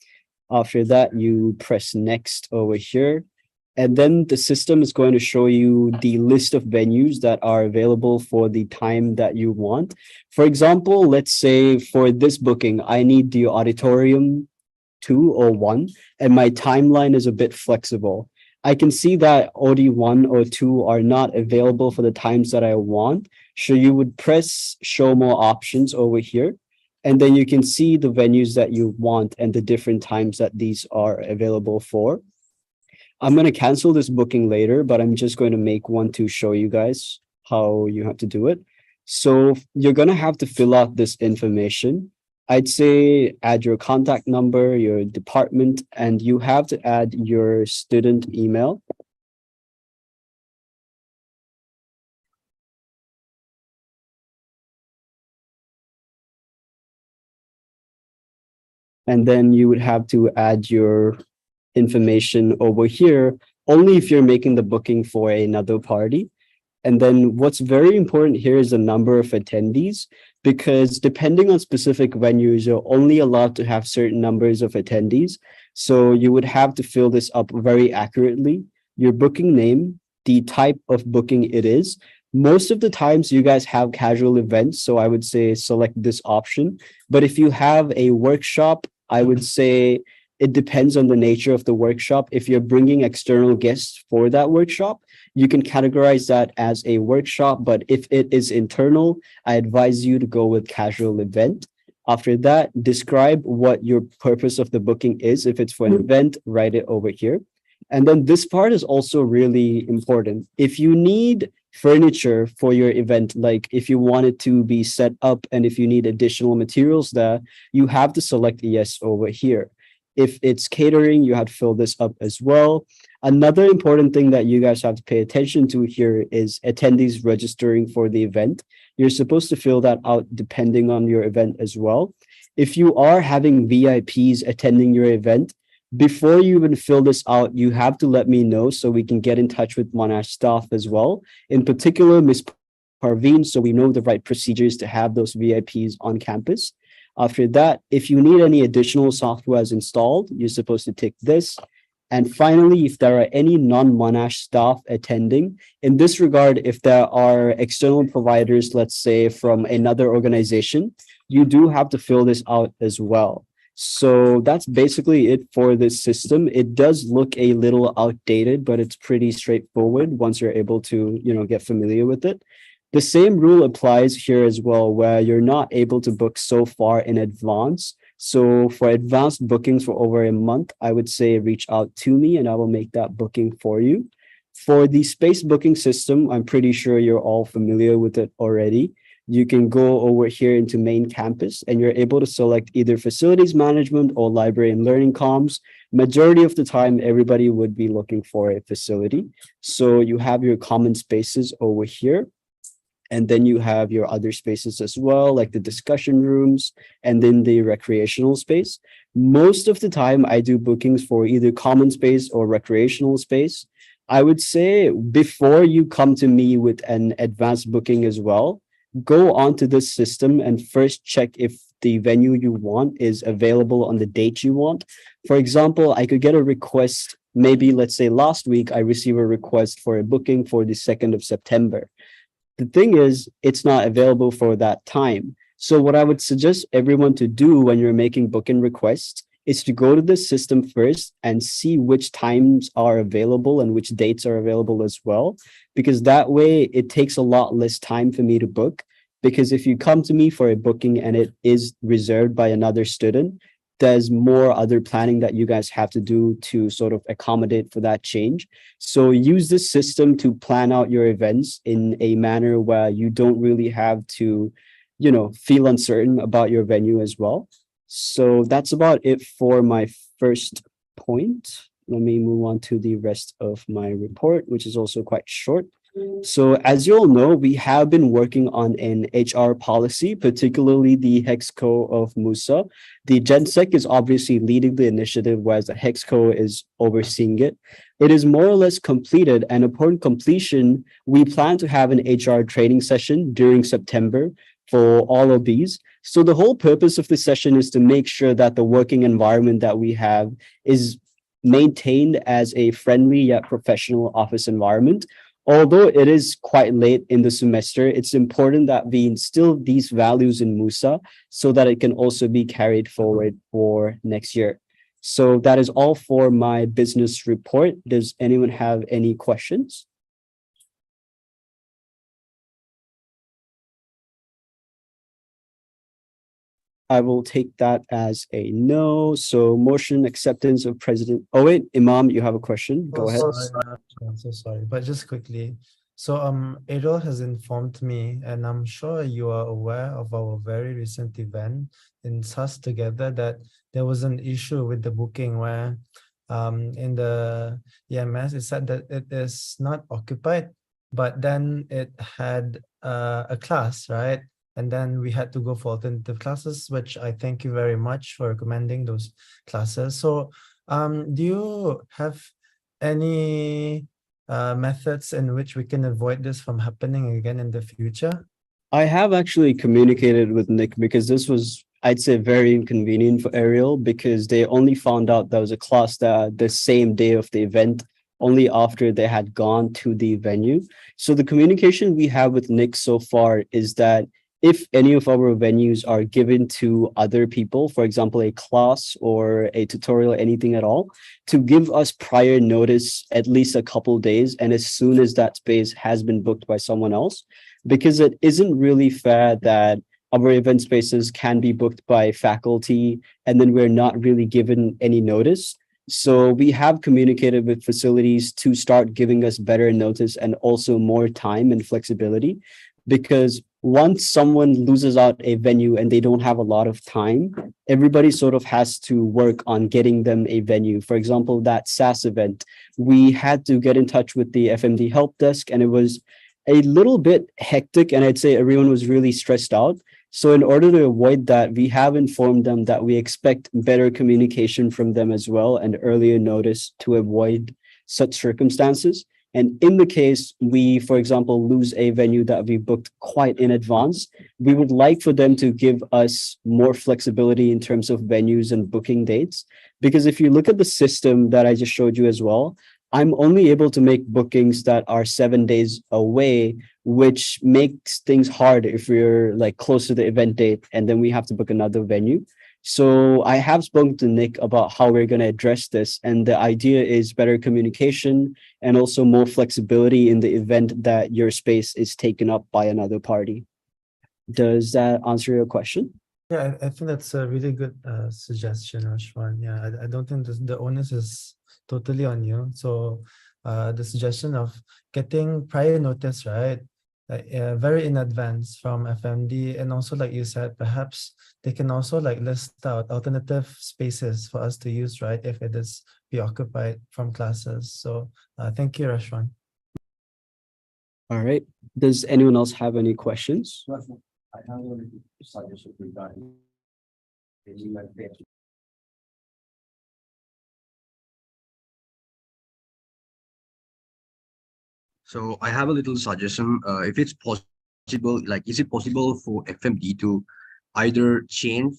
[SPEAKER 3] After that, you press next over here. And then the system is going to show you the list of venues that are available for the time that you want. For example, let's say for this booking, I need the auditorium 2 or 1, and my timeline is a bit flexible. I can see that OD1 or 2 are not available for the times that I want. So you would press show more options over here, and then you can see the venues that you want and the different times that these are available for. I'm going to cancel this booking later, but I'm just going to make one to show you guys how you have to do it. So you're going to have to fill out this information. I'd say add your contact number, your department, and you have to add your student email. And then you would have to add your information over here, only if you're making the booking for another party. And then what's very important here is the number of attendees, because depending on specific venues, you're only allowed to have certain numbers of attendees. So you would have to fill this up very accurately. Your booking name, the type of booking it is. Most of the times you guys have casual events, so I would say select this option. But if you have a workshop, I would say it depends on the nature of the workshop. If you're bringing external guests for that workshop, you can categorize that as a workshop. But if it is internal, I advise you to go with casual event. After that, describe what your purpose of the booking is. If it's for an event, write it over here. And then this part is also really important. If you need furniture for your event, like if you want it to be set up and if you need additional materials there, you have to select yes over here. If it's catering, you have to fill this up as well. Another important thing that you guys have to pay attention to here is attendees registering for the event. You're supposed to fill that out depending on your event as well. If you are having VIPs attending your event, before you even fill this out, you have to let me know so we can get in touch with Monash staff as well. In particular, Ms. Parveen, so we know the right procedures to have those VIPs on campus. After that, if you need any additional software installed, you're supposed to tick this. And finally, if there are any non-Monash staff attending, in this regard, if there are external providers, let's say from another organization, you do have to fill this out as well. So that's basically it for this system. It does look a little outdated, but it's pretty straightforward once you're able to, get familiar with it. The same rule applies here as well, where you're not able to book so far in advance. So for advanced bookings for over a month, I would say reach out to me and I will make that booking for you. For the space booking system, I'm pretty sure you're all familiar with it already. You can go over here into main campus and you're able to select either facilities management or library and learning comms. Majority of the time, everybody would be looking for a facility. So you have your common spaces over here. And then you have your other spaces as well, like the discussion rooms and then the recreational space. Most of the time, I do bookings for either common space or recreational space. I would say before you come to me with an advanced booking as well, go onto this system and first check if the venue you want is available on the date you want. For example, I could get a request, maybe let's say last week, I received a request for a booking for the 2nd of September. The thing is, it's not available for that time. So what I would suggest everyone to do when you're making booking requests is to go to the system first and see which times are available and which dates are available as well, because that way it takes a lot less time for me to book. Because if you come to me for a booking and it is reserved by another student, there's more other planning that you guys have to do to sort of accommodate for that change. So use this system to plan out your events in a manner where you don't really have to, feel uncertain about your venue as well. So that's about it for my first point. Let me move on to the rest of my report, which is also quite short. So as you all know, we have been working on an HR policy, particularly the HexCo of MUSA. The GenSec is obviously leading the initiative, whereas the HexCo is overseeing it. It is more or less completed, and upon completion, we plan to have an HR training session during September for all of these. So the whole purpose of this session is to make sure that the working environment that we have is maintained as a friendly yet professional office environment. Although it is quite late in the semester, it's important that we instill these values in MUSA so that it can also be carried forward for next year. So that is all for my business report. Does anyone have any questions? I will take that as a no. So motion acceptance of president. Oh wait, Imam, you have a question. Go ahead.
[SPEAKER 6] I'm so sorry, but just quickly. So Adol has informed me, and I'm sure you are aware of our very recent event in SAS Together, that there was an issue with the booking where in the EMS it said that it is not occupied, but then it had a class, right? And then we had to go for alternative classes, which I thank you very much for recommending those classes. So do you have any methods in which we can avoid this from happening again in the future?
[SPEAKER 3] I have actually communicated with Nick because this was, I'd say, very inconvenient for Ariel because they only found out there was a class that the same day of the event, only after they had gone to the venue. So the communication we have with Nick so far is that if any of our venues are given to other people, for example, a class or a tutorial, anything at all, to give us prior notice at least a couple days, and as soon as that space has been booked by someone else, because it isn't really fair that our event spaces can be booked by faculty and then we're not really given any notice. So we have communicated with facilities to start giving us better notice and also more time and flexibility, because once someone loses out a venue and they don't have a lot of time, everybody sort of has to work on getting them a venue. For example, that SAS event, we had to get in touch with the FMD help desk, and it was a little bit hectic, and I'd say everyone was really stressed out. So in order to avoid that, we have informed them that we expect better communication from them as well and earlier notice to avoid such circumstances. And in the case we, for example, lose a venue that we booked quite in advance, we would like for them to give us more flexibility in terms of venues and booking dates. Because if you look at the system that I just showed you as well, I'm only able to make bookings that are 7 days away, which makes things hard if we're like close to the event date and then we have to book another venue. So I have spoken to Nick about how we're going to address this, and the idea is better communication and also more flexibility in the event that your space is taken up by another party. Does that answer your question?
[SPEAKER 6] Yeah, I think that's a really good suggestion, Ashwan. Yeah, I don't think the onus is totally on you. So the suggestion of getting prior notice, right? Very in advance from FMD, and also like you said, perhaps they can also like list out alternative spaces for us to use, right? If it is preoccupied from classes. So thank you, Ashwan.
[SPEAKER 3] All right. Does anyone else have any questions?
[SPEAKER 15] I have a suggestion regarding
[SPEAKER 17] So I have a little suggestion. If it's possible, like, is it possible for FMD to either change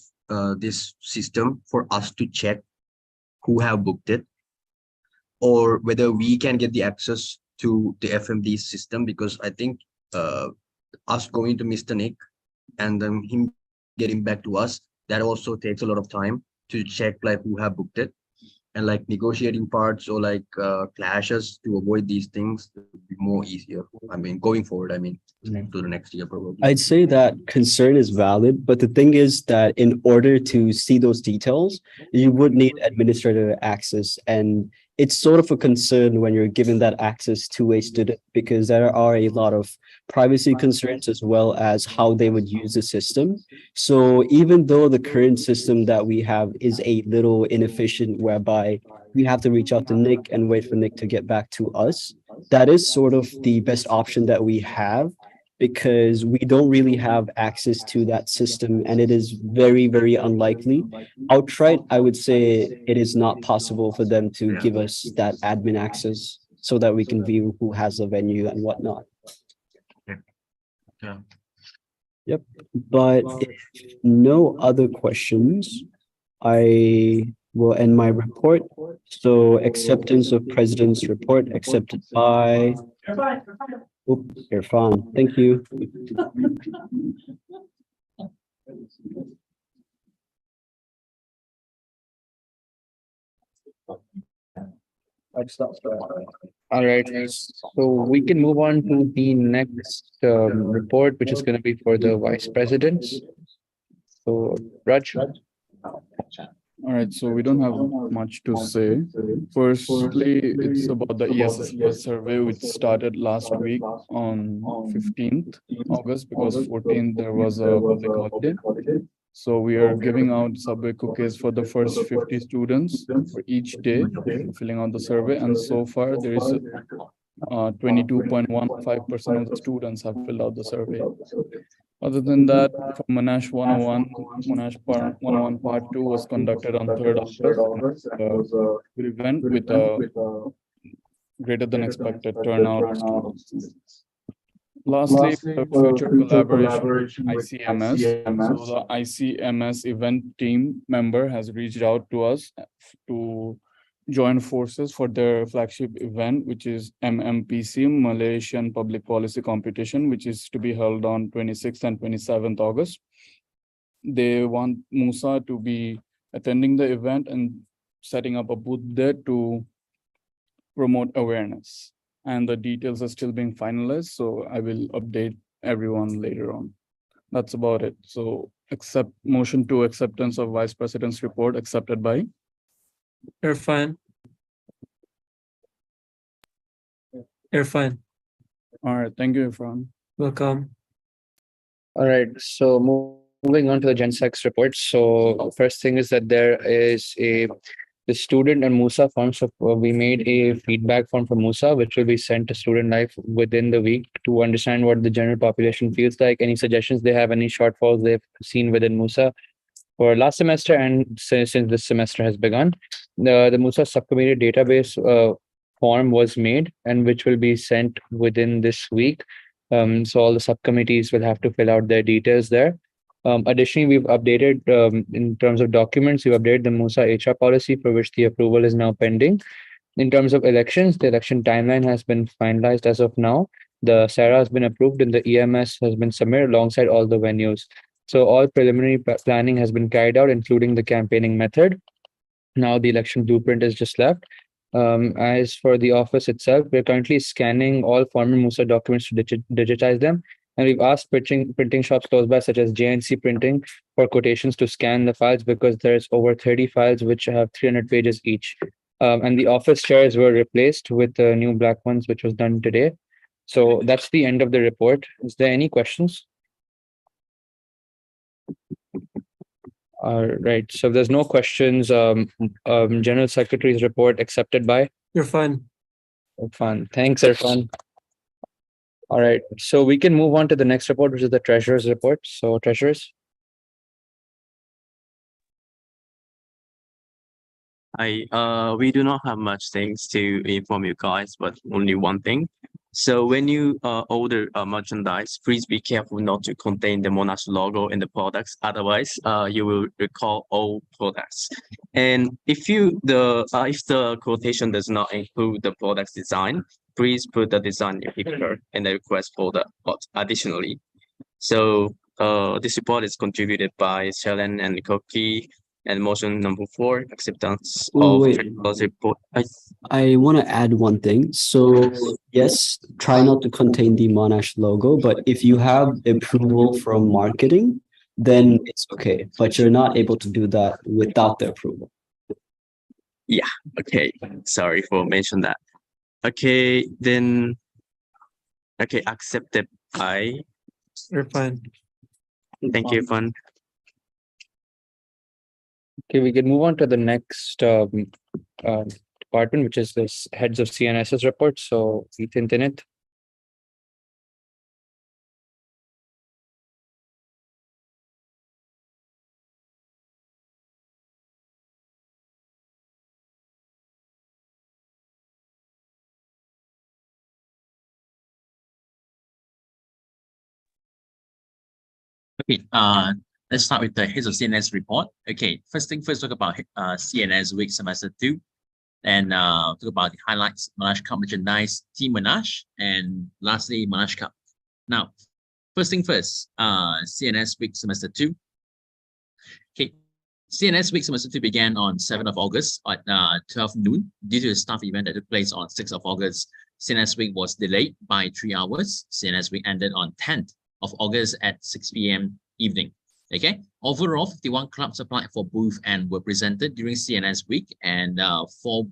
[SPEAKER 17] this system for us to check who have booked it, or whether we can get the access to the FMD system? Because I think us going to Mr. Nick and then him getting back to us, that also takes a lot of time to check like who have booked it, and like negotiating parts or like clashes to avoid these things to be more easier. I mean, going forward, I mean, to the next year probably.
[SPEAKER 3] I'd say that concern is valid, but the thing is that in order to see those details, you would need administrator access. And it's sort of a concern when you're given that access to a student, because there are a lot of privacy concerns as well as how they would use the system. So even though the current system that we have is a little inefficient, whereby we have to reach out to Nick and wait for Nick to get back to us, that is sort of the best option that we have, because we don't really have access to that system, and it is very, very unlikely. Outright, I would say it is not possible for them to give us that admin access so that we can view who has the venue and whatnot.
[SPEAKER 17] Yeah.
[SPEAKER 3] Yep. But if no other questions, I will end my report. So acceptance of president's report accepted by Irfan. Thank you.
[SPEAKER 1] All right, so we can move on to the next report, which is going to be for the vice presidents. So, Raj.
[SPEAKER 12] All right, so we don't have much to say. Firstly, it's about the ESS survey, which started last week on 15th August, because 14th there was a public holiday. So we are giving out subway cookies for the first 50 students for each day filling out the survey. And so far there is 22.15% of the students have filled out the survey. Other than that, for Monash 101, Monash 101 Part 2 was conducted on 3rd August. It was a good event with a greater than expected turnout of students. Lastly, the future collaboration with ICMS. So the ICMS event team member has reached out to us to join forces for their flagship event, which is MMPC, Malaysian Public Policy Competition, which is to be held on 26th and 27th August. They want MUSA to be attending the event and setting up a booth there to promote awareness. And the details are still being finalized, so I will update everyone later on. That's about it. So motion to acceptance of Vice President's report accepted by
[SPEAKER 14] Irfan. Irfan.
[SPEAKER 12] All right, thank you, Irfan.
[SPEAKER 14] Welcome.
[SPEAKER 1] All right, so moving on to the GenSex report. So first thing is that there is the student and MUSA forms of, we made a feedback form for MUSA, which will be sent to Student Life within the week to understand what the general population feels like, any suggestions they have, any shortfalls they've seen within MUSA for last semester and since this semester has begun. The MUSA subcommittee database form was made and which will be sent within this week. So all the subcommittees will have to fill out their details there. Additionally, we've updated in terms of documents, we've updated the MUSA HR policy for which the approval is now pending. In terms of elections, the election timeline has been finalized as of now. The SARA has been approved and the EMS has been submitted alongside all the venues. So all preliminary planning has been carried out, including the campaigning method. Now the election blueprint is just left. As for the office itself, we're currently scanning all former MUSA documents to digitize them. And we've asked printing shops close by, such as JNC Printing, for quotations to scan the files because there's over 30 files which have 300 pages each. And the office chairs were replaced with new black ones, which was done today. So that's the end of the report. Is there any questions? All right. So if there's no questions, General Secretary's report accepted by
[SPEAKER 14] Irfan.
[SPEAKER 1] Irfan. Thanks, Irfan. All right. So we can move on to the next report, which is the Treasurer's report. So Treasurers.
[SPEAKER 18] We do not have much things to inform you guys, but only one thing. So when you order merchandise, please be careful not to contain the Monash logo in the products. Otherwise, you will recall all products. And if the quotation does not include the product's design, please put the design picture in the request folder. But additionally, so this report is contributed by Shellen and Koki. And motion number 4, acceptance
[SPEAKER 3] Oh,
[SPEAKER 18] of
[SPEAKER 3] wait.
[SPEAKER 18] Treasurer's report.
[SPEAKER 3] I want to add one thing. So yes, try not to contain the Monash logo, but if you have approval from marketing, then it's okay. But you're not able to do that without the approval.
[SPEAKER 18] Yeah, okay. Sorry for mentioning that. Okay, then accepted by
[SPEAKER 14] Irfan.
[SPEAKER 18] Thank you, Irfan.
[SPEAKER 1] Okay, we can move on to the next department, which is this heads of CNS's report. So Ethan Tinnett.
[SPEAKER 19] Okay, let's start with the heads of CNS report. Okay, first thing first, talk about CNS week semester 2. And talk about the highlights, Monash Cup merchandise, Team Monash, and lastly, Monash Cup. Now, first thing first, CNS week semester 2. Okay, CNS week semester 2 began on 7th of August at 12 noon due to a staff event that took place on 6th of August. CNS week was delayed by 3 hours. CNS week ended on 10th of August at 6 p.m. evening. Okay, overall, 51 clubs applied for booth and were presented during CNS week, and 4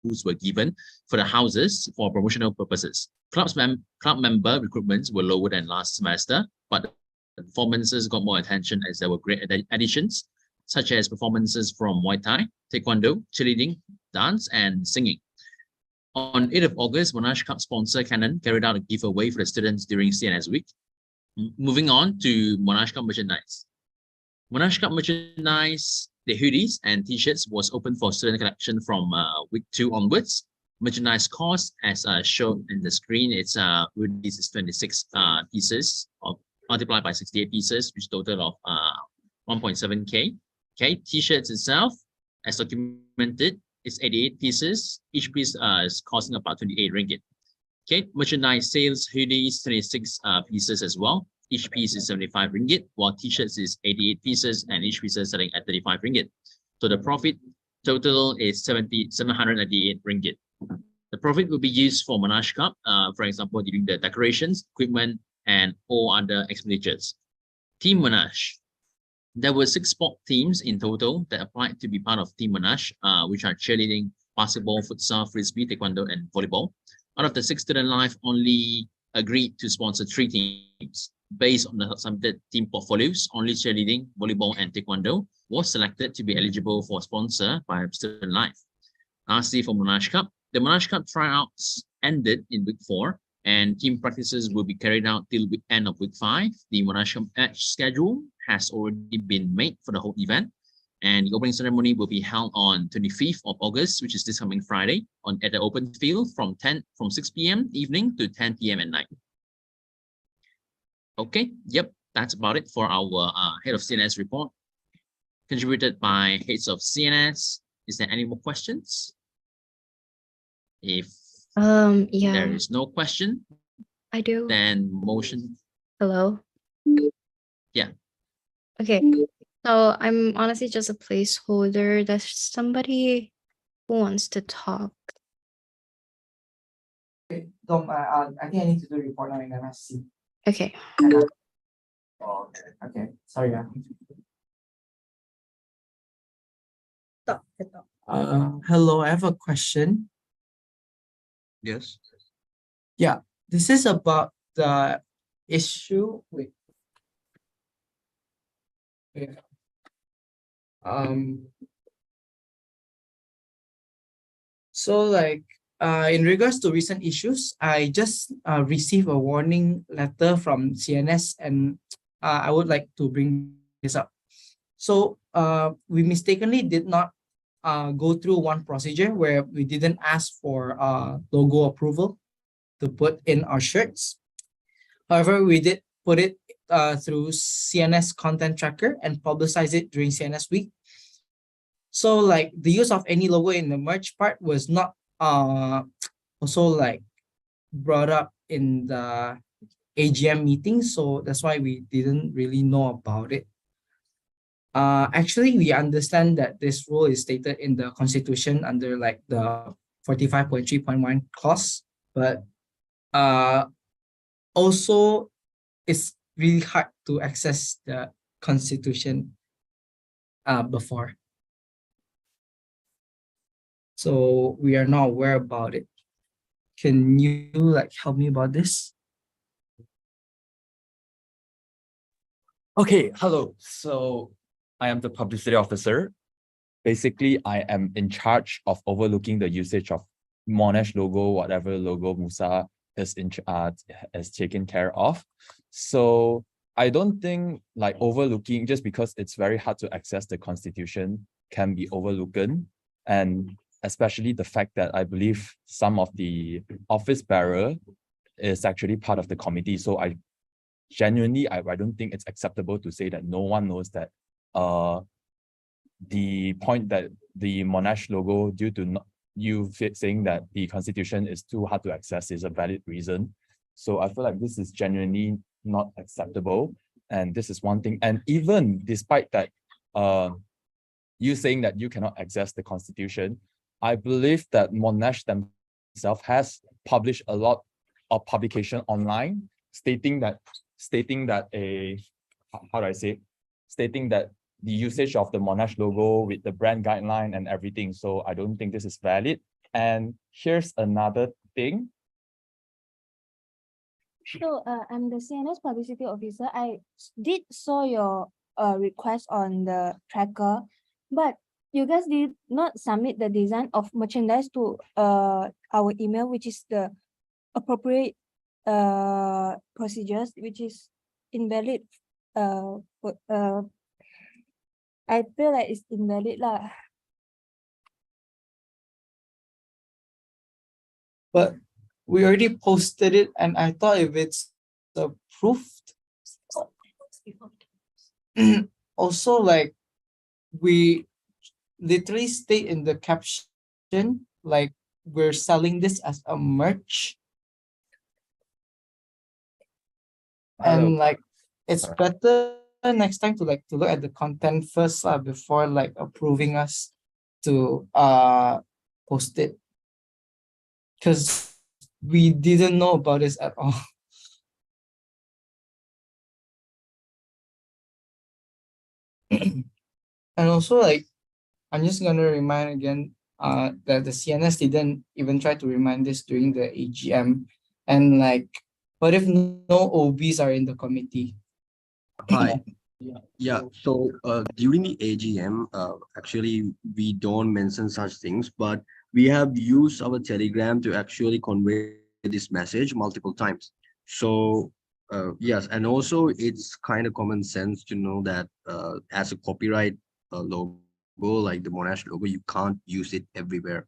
[SPEAKER 19] booths were given for the houses for promotional purposes. Club member recruitments were lower than last semester, but the performances got more attention as there were great additions, such as performances from Muay Thai, Taekwondo, cheerleading, dance, and singing. On 8th of August, Monash Cup sponsor Canon carried out a giveaway for the students during CNS week. Moving on to Monash Cup merchandise. Monash Cup merchandise, the hoodies and t-shirts was open for student collection from week 2 onwards. Merchandise cost, as shown in the screen, it's hoodies is 26 pieces of multiplied by 68 pieces, which total of 1.7K. Okay, t-shirts itself, as documented, is 88 pieces. Each piece is costing about 28 ringgit. Okay, merchandise sales, hoodies, 26 pieces as well. Each piece is 75 ringgit, while t-shirts is 88 pieces, and each piece is selling at 35 ringgit. So the profit total is 788 ringgit. The profit will be used for Monash Cup, for example, during the decorations, equipment, and all other expenditures. Team Monash. There were 6 sport teams in total that applied to be part of Team Monash, which are cheerleading, basketball, futsal, frisbee, taekwondo, and volleyball. Out of the 6 student life, only agreed to sponsor 3 teams. Based on the submitted team portfolios, only cheerleading, volleyball, and taekwondo was selected to be eligible for sponsor by student life. Lastly, for Monash Cup, the Monash Cup tryouts ended in week 4, and team practices will be carried out till the end of week 5. The Monash Cup match schedule has already been made for the whole event, and the opening ceremony will be held on 25th of August, which is this coming Friday, at the open field from 6 p.m. evening to 10 p.m. at night. Okay, yep, that's about it for our head of CNS report, contributed by heads of CNS. Is there any more questions? If
[SPEAKER 2] Yeah,
[SPEAKER 19] there is no question,
[SPEAKER 2] I do.
[SPEAKER 19] then motion.
[SPEAKER 2] Hello.
[SPEAKER 19] Yeah.
[SPEAKER 2] Okay, so I'm honestly just a placeholder. There's somebody who wants to talk.
[SPEAKER 20] Dom, I think I need to do a report now in MSC.
[SPEAKER 2] Okay.
[SPEAKER 20] Okay, sorry. Hello, I have a question.
[SPEAKER 17] Yes.
[SPEAKER 20] Yeah, this is about the issue with with, um so like in regards to recent issues, I just received a warning letter from CNS, and I would like to bring this up. So we mistakenly did not go through one procedure where we didn't ask for logo approval to put in our shirts. However, we did put it through CNS content tracker and publicize it during CNS week. So like the use of any logo in the merch part was not also like brought up in the AGM meeting. So that's why we didn't really know about it. Actually, we understand that this rule is stated in the constitution under like the 45.3.1 clause, but also it's really hard to access the constitution before. So we are not aware about it. Can you like help me about this?
[SPEAKER 11] Okay, hello. So I am the publicity officer. Basically, I am in charge of overlooking the usage of Monash logo, whatever logo MUSA is taken care of. So I don't think like overlooking, just because it's very hard to access the constitution, can be overlooked. And especially the fact that I believe some of the office bearer is actually part of the committee. So I genuinely, I don't think it's acceptable to say that no one knows that the point that the Monash logo, due to you saying that the constitution is too hard to access, is a valid reason. So I feel like this is genuinely not acceptable. And this is one thing. And even despite that, you saying that you cannot access the constitution, I believe that Monash themselves has published a lot of publication online stating that the usage of the Monash logo with the brand guideline and everything. So I don't think this is valid. And here's another thing.
[SPEAKER 7] So I'm the CNS publicity officer. I did saw your request on the tracker, but you guys did not submit the design of merchandise to our email, which is the appropriate procedures, which is invalid. I feel like it's invalid lah.
[SPEAKER 20] But we already posted it, and I thought if it's approved, also like we literally state in the caption like we're selling this as a merch, and like it's better next time to look at the content first before like approving us to post it, because we didn't know about this at all. And also like I'm just gonna remind again that the CNS didn't even try to remind this during the AGM, and like what if no OBs are in the committee?
[SPEAKER 17] Hi. Yeah, so during the AGM, actually we don't mention such things, but we have used our Telegram to actually convey this message multiple times. So yes, and also it's kind of common sense to know that as a copyright logo, like the Monash logo, you can't use it everywhere.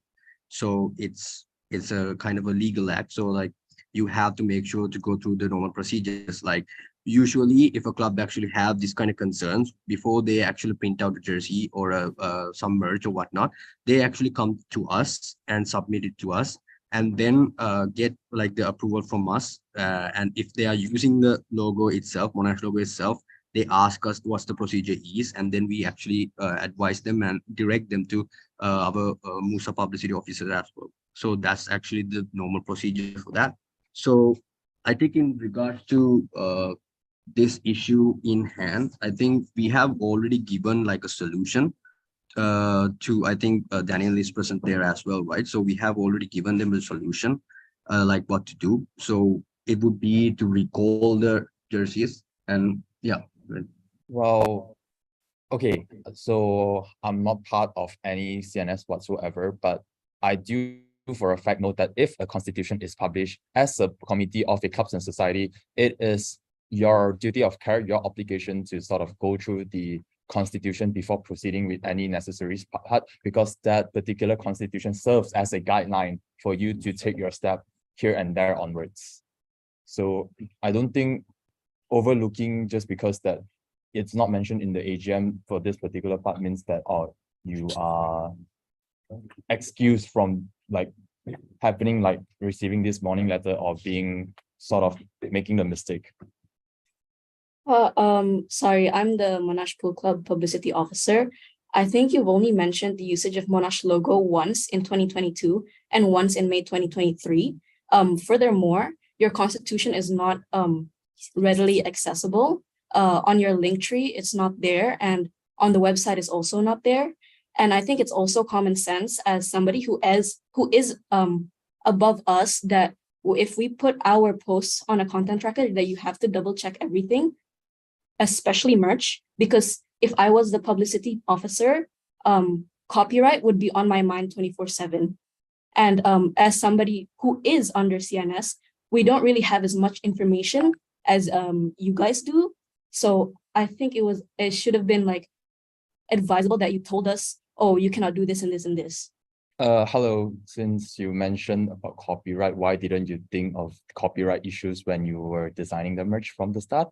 [SPEAKER 17] So it's a kind of a legal act. So like you have to make sure to go through the normal procedures. Like usually if a club actually have this kind of concerns before they actually print out a jersey or some merch or whatnot, they actually come to us and submit it to us, and then get like the approval from us. And if they are using the logo itself, Monash logo itself, they ask us what's the procedure is, and then we actually advise them and direct them to our MUSA publicity officer as well. So that's actually the normal procedure for that. So I think in regards to this issue in hand, I think we have already given like a solution to, I think Daniel is present there as well, right? So we have already given them a solution, like what to do. So it would be to recall the jerseys and yeah.
[SPEAKER 11] Well, okay, so I'm not part of any CNS whatsoever, but I do for a fact note that if a constitution is published as a committee of a clubs and society, it is your duty of care, your obligation to sort of go through the constitution before proceeding with any necessary part, because that particular constitution serves as a guideline for you to take your step here and there onwards. So I don't think overlooking just because that it's not mentioned in the AGM for this particular part means that you are excused from like happening, like receiving this warning letter or being sort of making the mistake.
[SPEAKER 7] Sorry, I'm the Monash Pool Club publicity officer. I think you've only mentioned the usage of Monash logo once in 2022 and once in May 2023. Furthermore, your constitution is not readily accessible. On your link tree, it's not there, and on the website is also not there. And I think it's also common sense as somebody who is above us that if we put our posts on a content tracker, that you have to double check everything, especially merch, because if I was the publicity officer, copyright would be on my mind 24/7. And as somebody who is under CNS, we don't really have as much information as you guys do. So I think it should have been like advisable that you told us, oh, you cannot do this and this and this.
[SPEAKER 11] Hello, since you mentioned about copyright, why didn't you think of copyright issues when you were designing the merch from the start?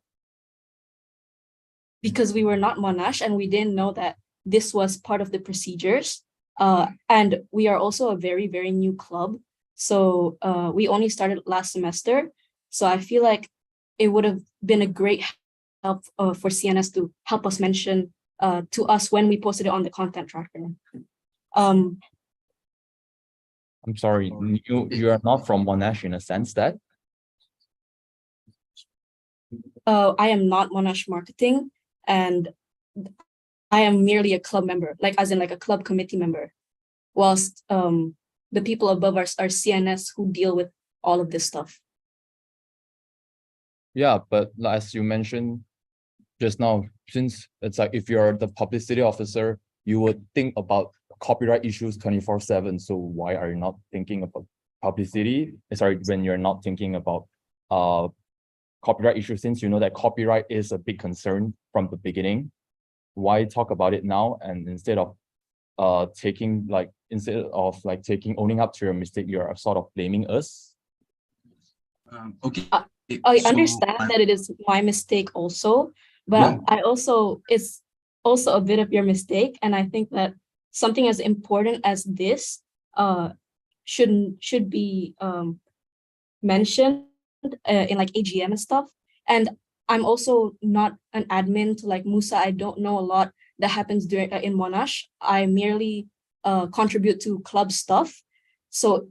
[SPEAKER 7] Because we were not Monash and we didn't know that this was part of the procedures. And we are also a very, very new club. So we only started last semester. So I feel like it would have been a great help for CNS to help us mention to us when we posted it on the content tracker.
[SPEAKER 11] I'm sorry, you are not from Monash in a sense that?
[SPEAKER 7] I am not Monash marketing, and I am merely a club member, like as in like a club committee member, whilst the people above us are CNS who deal with all of this stuff.
[SPEAKER 11] Yeah, but as you mentioned just now, since it's like if you're the publicity officer, you would think about copyright issues 24/7. So why are you not thinking about publicity? Sorry, when you're not thinking about copyright issues, since you know that copyright is a big concern from the beginning, why talk about it now? And instead of owning up to your mistake, you're sort of blaming us.
[SPEAKER 17] Okay.
[SPEAKER 7] I understand that it is my mistake also, but yeah. It's also a bit of your mistake. And I think that something as important as this should be mentioned in like AGM and stuff. And I'm also not an admin to like MUSA. I don't know a lot that happens during in Monash. I merely contribute to club stuff. So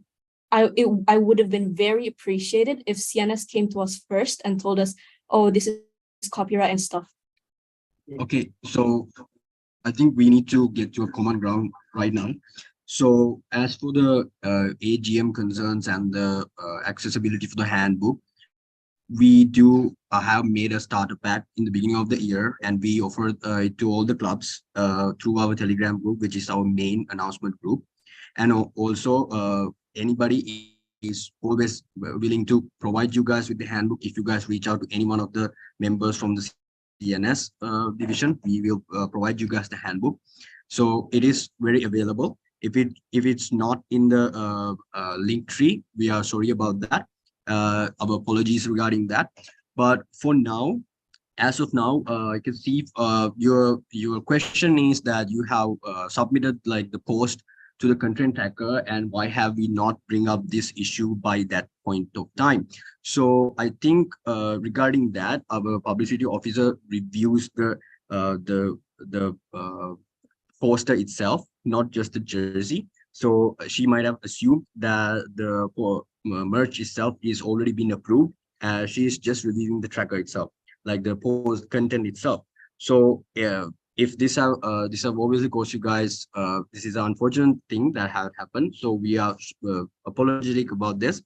[SPEAKER 7] I would have been very appreciated if CNS came to us first and told us, oh, this is copyright and stuff.
[SPEAKER 17] Okay, so I think we need to get to a common ground right now. So as for the AGM concerns and the accessibility for the handbook, we do have made a starter pack in the beginning of the year, and we offered it to all the clubs through our Telegram group, which is our main announcement group. And also anybody is always willing to provide you guys with the handbook. If you guys reach out to any one of the members from the CNS division, we will provide you guys the handbook. So it is very available. If it's not in the link tree, we are sorry about that. Our apologies regarding that. But for now, as of now, I can see your question is that you have submitted like the post to the content tracker, and why have we not bring up this issue by that point of time? So I think regarding that, our publicity officer reviews the poster itself, not just the jersey. So she might have assumed that the merch itself is already been approved. She's just reviewing the tracker itself, like the post content itself. So if this have obviously caused you guys, this is an unfortunate thing that have happened. So we are apologetic about this.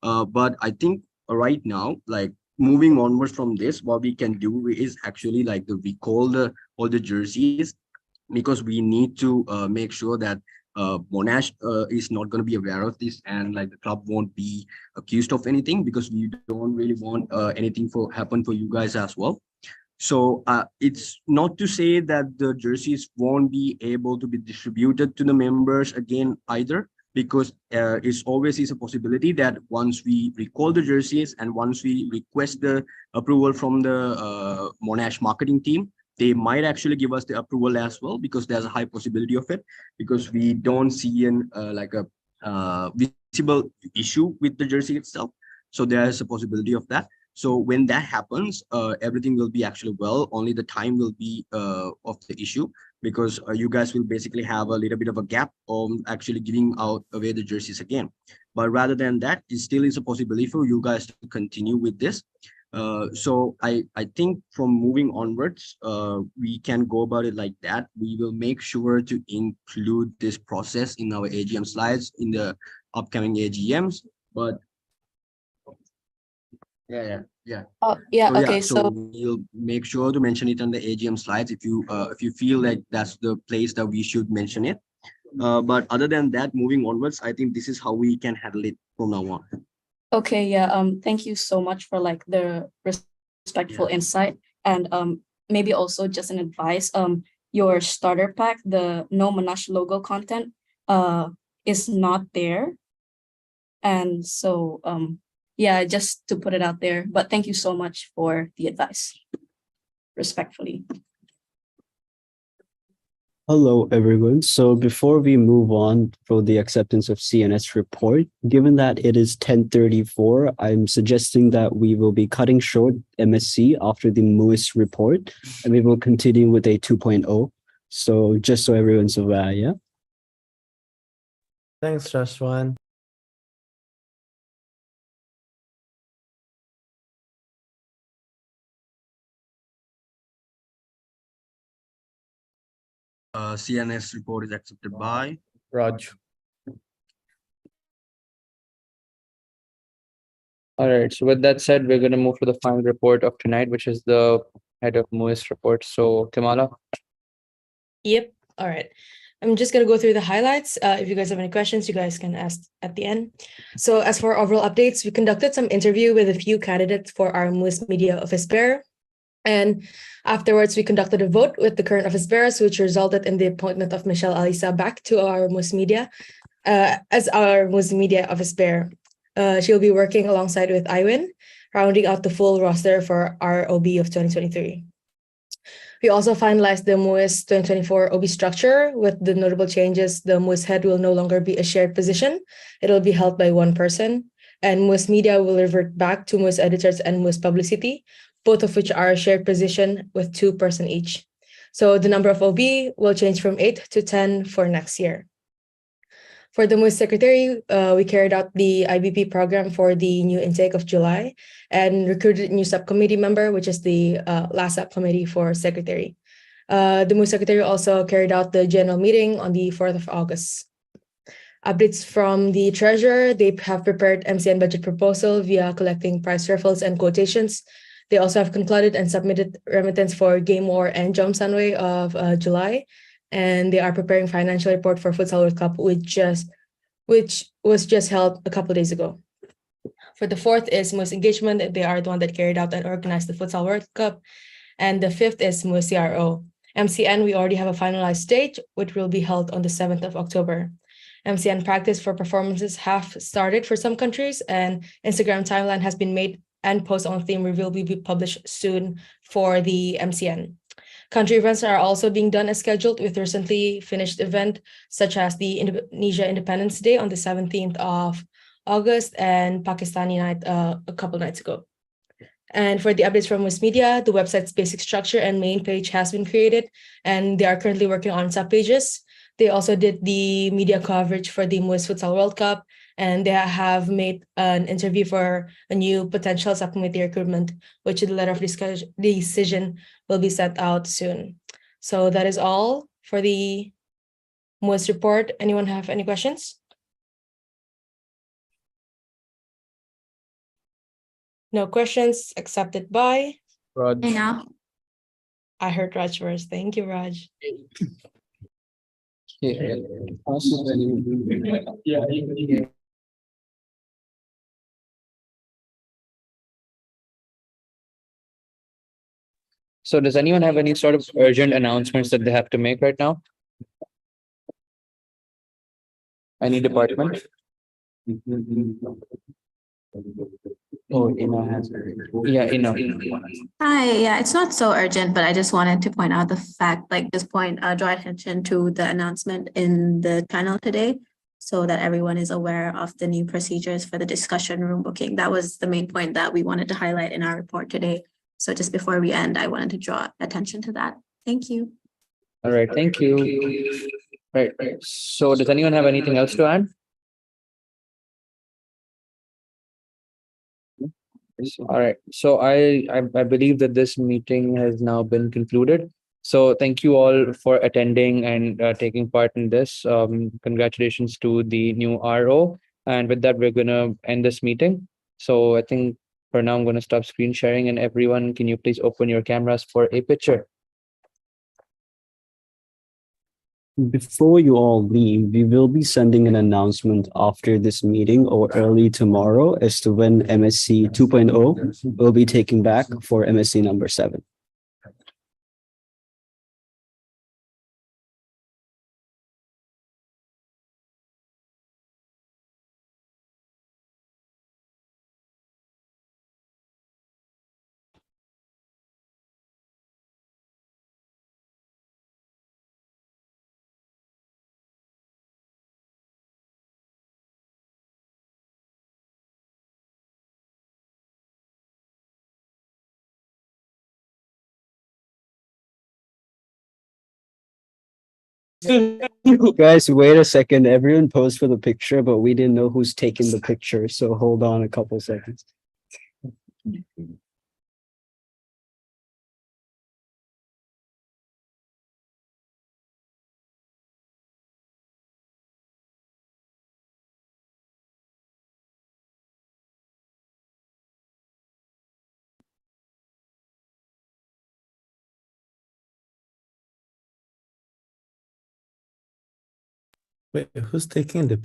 [SPEAKER 17] But I think right now, like moving onwards from this, what we can do is actually like the recall all the jerseys, because we need to make sure that Monash is not going to be aware of this, and like the club won't be accused of anything, because we don't really want anything for happen for you guys as well. So it's not to say that the jerseys won't be able to be distributed to the members again either, because it's always is a possibility that once we recall the jerseys and once we request the approval from the Monash marketing team, they might actually give us the approval as well, because there's a high possibility of it, because we don't see an like a visible issue with the jersey itself. So there's a possibility of that. So when that happens, everything will be actually well. Only the time will be of the issue, because you guys will basically have a little bit of a gap on actually giving out away the jerseys again. But rather than that, it still is a possibility for you guys to continue with this. So I think from moving onwards, we can go about it like that. We will make sure to include this process in our AGM slides in the upcoming AGMs. But yeah.
[SPEAKER 7] Oh, yeah,
[SPEAKER 17] So
[SPEAKER 7] okay,
[SPEAKER 17] so
[SPEAKER 7] so
[SPEAKER 17] we'll make sure to mention it on the AGM slides if you feel like that's the place that we should mention it. But other than that, moving onwards, I think this is how we can handle it from now on.
[SPEAKER 7] okay, yeah, thank you so much for like the respectful insight, and maybe also just an advice. Your starter pack, the no Monash logo content, is not there, and so yeah, just to put it out there. But thank you so much for the advice. Respectfully.
[SPEAKER 3] Hello, everyone. So before we move on for the acceptance of CNS report, given that it is 10:34, I'm suggesting that we will be cutting short MSC after the MUIS report, and we will continue with a 2.0. So just so everyone's aware, yeah?
[SPEAKER 6] Thanks, Rashwan.
[SPEAKER 17] CNS report is accepted by
[SPEAKER 12] Raj.
[SPEAKER 1] All right. So with that said, we're going to move to the final report of tonight, which is the head of MUIS report. So Kamala.
[SPEAKER 4] Yep. All right. I'm just going to go through the highlights. If you guys have any questions, you guys can ask at the end. So as for overall updates, we conducted some interview with a few candidates for our MUIS Media Office Bearer. And afterwards, we conducted a vote with the current office bearers, which resulted in the appointment of Michelle Alisa back to our MUIS Media as our MUIS Media Office Bearer. She'll be working alongside with Iwin, rounding out the full roster for our OB of 2023. We also finalized the MUIS 2024 OB structure. With the notable changes, the MUIS head will no longer be a shared position. It'll be held by one person. And MUIS Media will revert back to MUIS editors and MUIS publicity, both of which are a shared position with 2 persons each. So the number of OB will change from 8 to 10 for next year. For the MUIS secretary, we carried out the IBP program for the new intake of July and recruited a new subcommittee member, which is the last subcommittee for secretary. The MUIS secretary also carried out the general meeting on the 4th of August. Updates from the treasurer, they have prepared MCN budget proposal via collecting price raffles and quotations. They also have concluded and submitted remittance for Game War and Jom Sunway of July. And they are preparing financial report for Futsal World Cup, which was just held a couple of days ago. For the 4th is MUIS engagement. They are the one that carried out and organized the Futsal World Cup. And the 5th is MUIS CRO. MCN, we already have a finalized date, which will be held on the 7th of October. MCN practice for performances have started for some countries, and Instagram timeline has been made and post on theme reveal will be published soon for the MCN. Country events are also being done as scheduled with recently finished event such as the Indonesia Independence Day on the 17th of August and Pakistani night a couple nights ago. And for the updates from West Media, the website's basic structure and main page has been created, and they are currently working on sub-pages. They also did the media coverage for the MUSA Futsal World Cup, and they have made an interview for a new potential subcommittee recruitment, which the letter of decision will be sent out soon. So that is all for the MUSA report. Anyone have any questions? No questions accepted by
[SPEAKER 12] Raj.
[SPEAKER 4] I heard Raj first. Thank you, Raj.
[SPEAKER 1] So does anyone have any sort of urgent announcements that they have to make right now? Any department? Oh, Ina has. Yeah, Ina.
[SPEAKER 21] Hi, yeah, it's not so urgent, but I just wanted to point out the fact, like just draw attention to the announcement in the channel today so that everyone is aware of the new procedures for the discussion room booking. That was the main point that we wanted to highlight in our report today. So just before we end, I wanted to draw attention to that. Thank you.
[SPEAKER 1] All right, thank you. Right. So does anyone have anything else to add? All right. So I believe that this meeting has now been concluded. So thank you all for attending and taking part in this. Congratulations to the new RO. And with that, we're gonna end this meeting. So I think for now, I'm gonna stop screen sharing, and everyone, can you please open your cameras for a picture?
[SPEAKER 3] Before you all leave, we will be sending an announcement after this meeting or early tomorrow as to when MSc 2.0 will be taken back for MSc number 7. Guys, wait a second. Everyone posed for the picture, but we didn't know who's taking the picture. So hold on a couple seconds.
[SPEAKER 6] Wait, who's taking the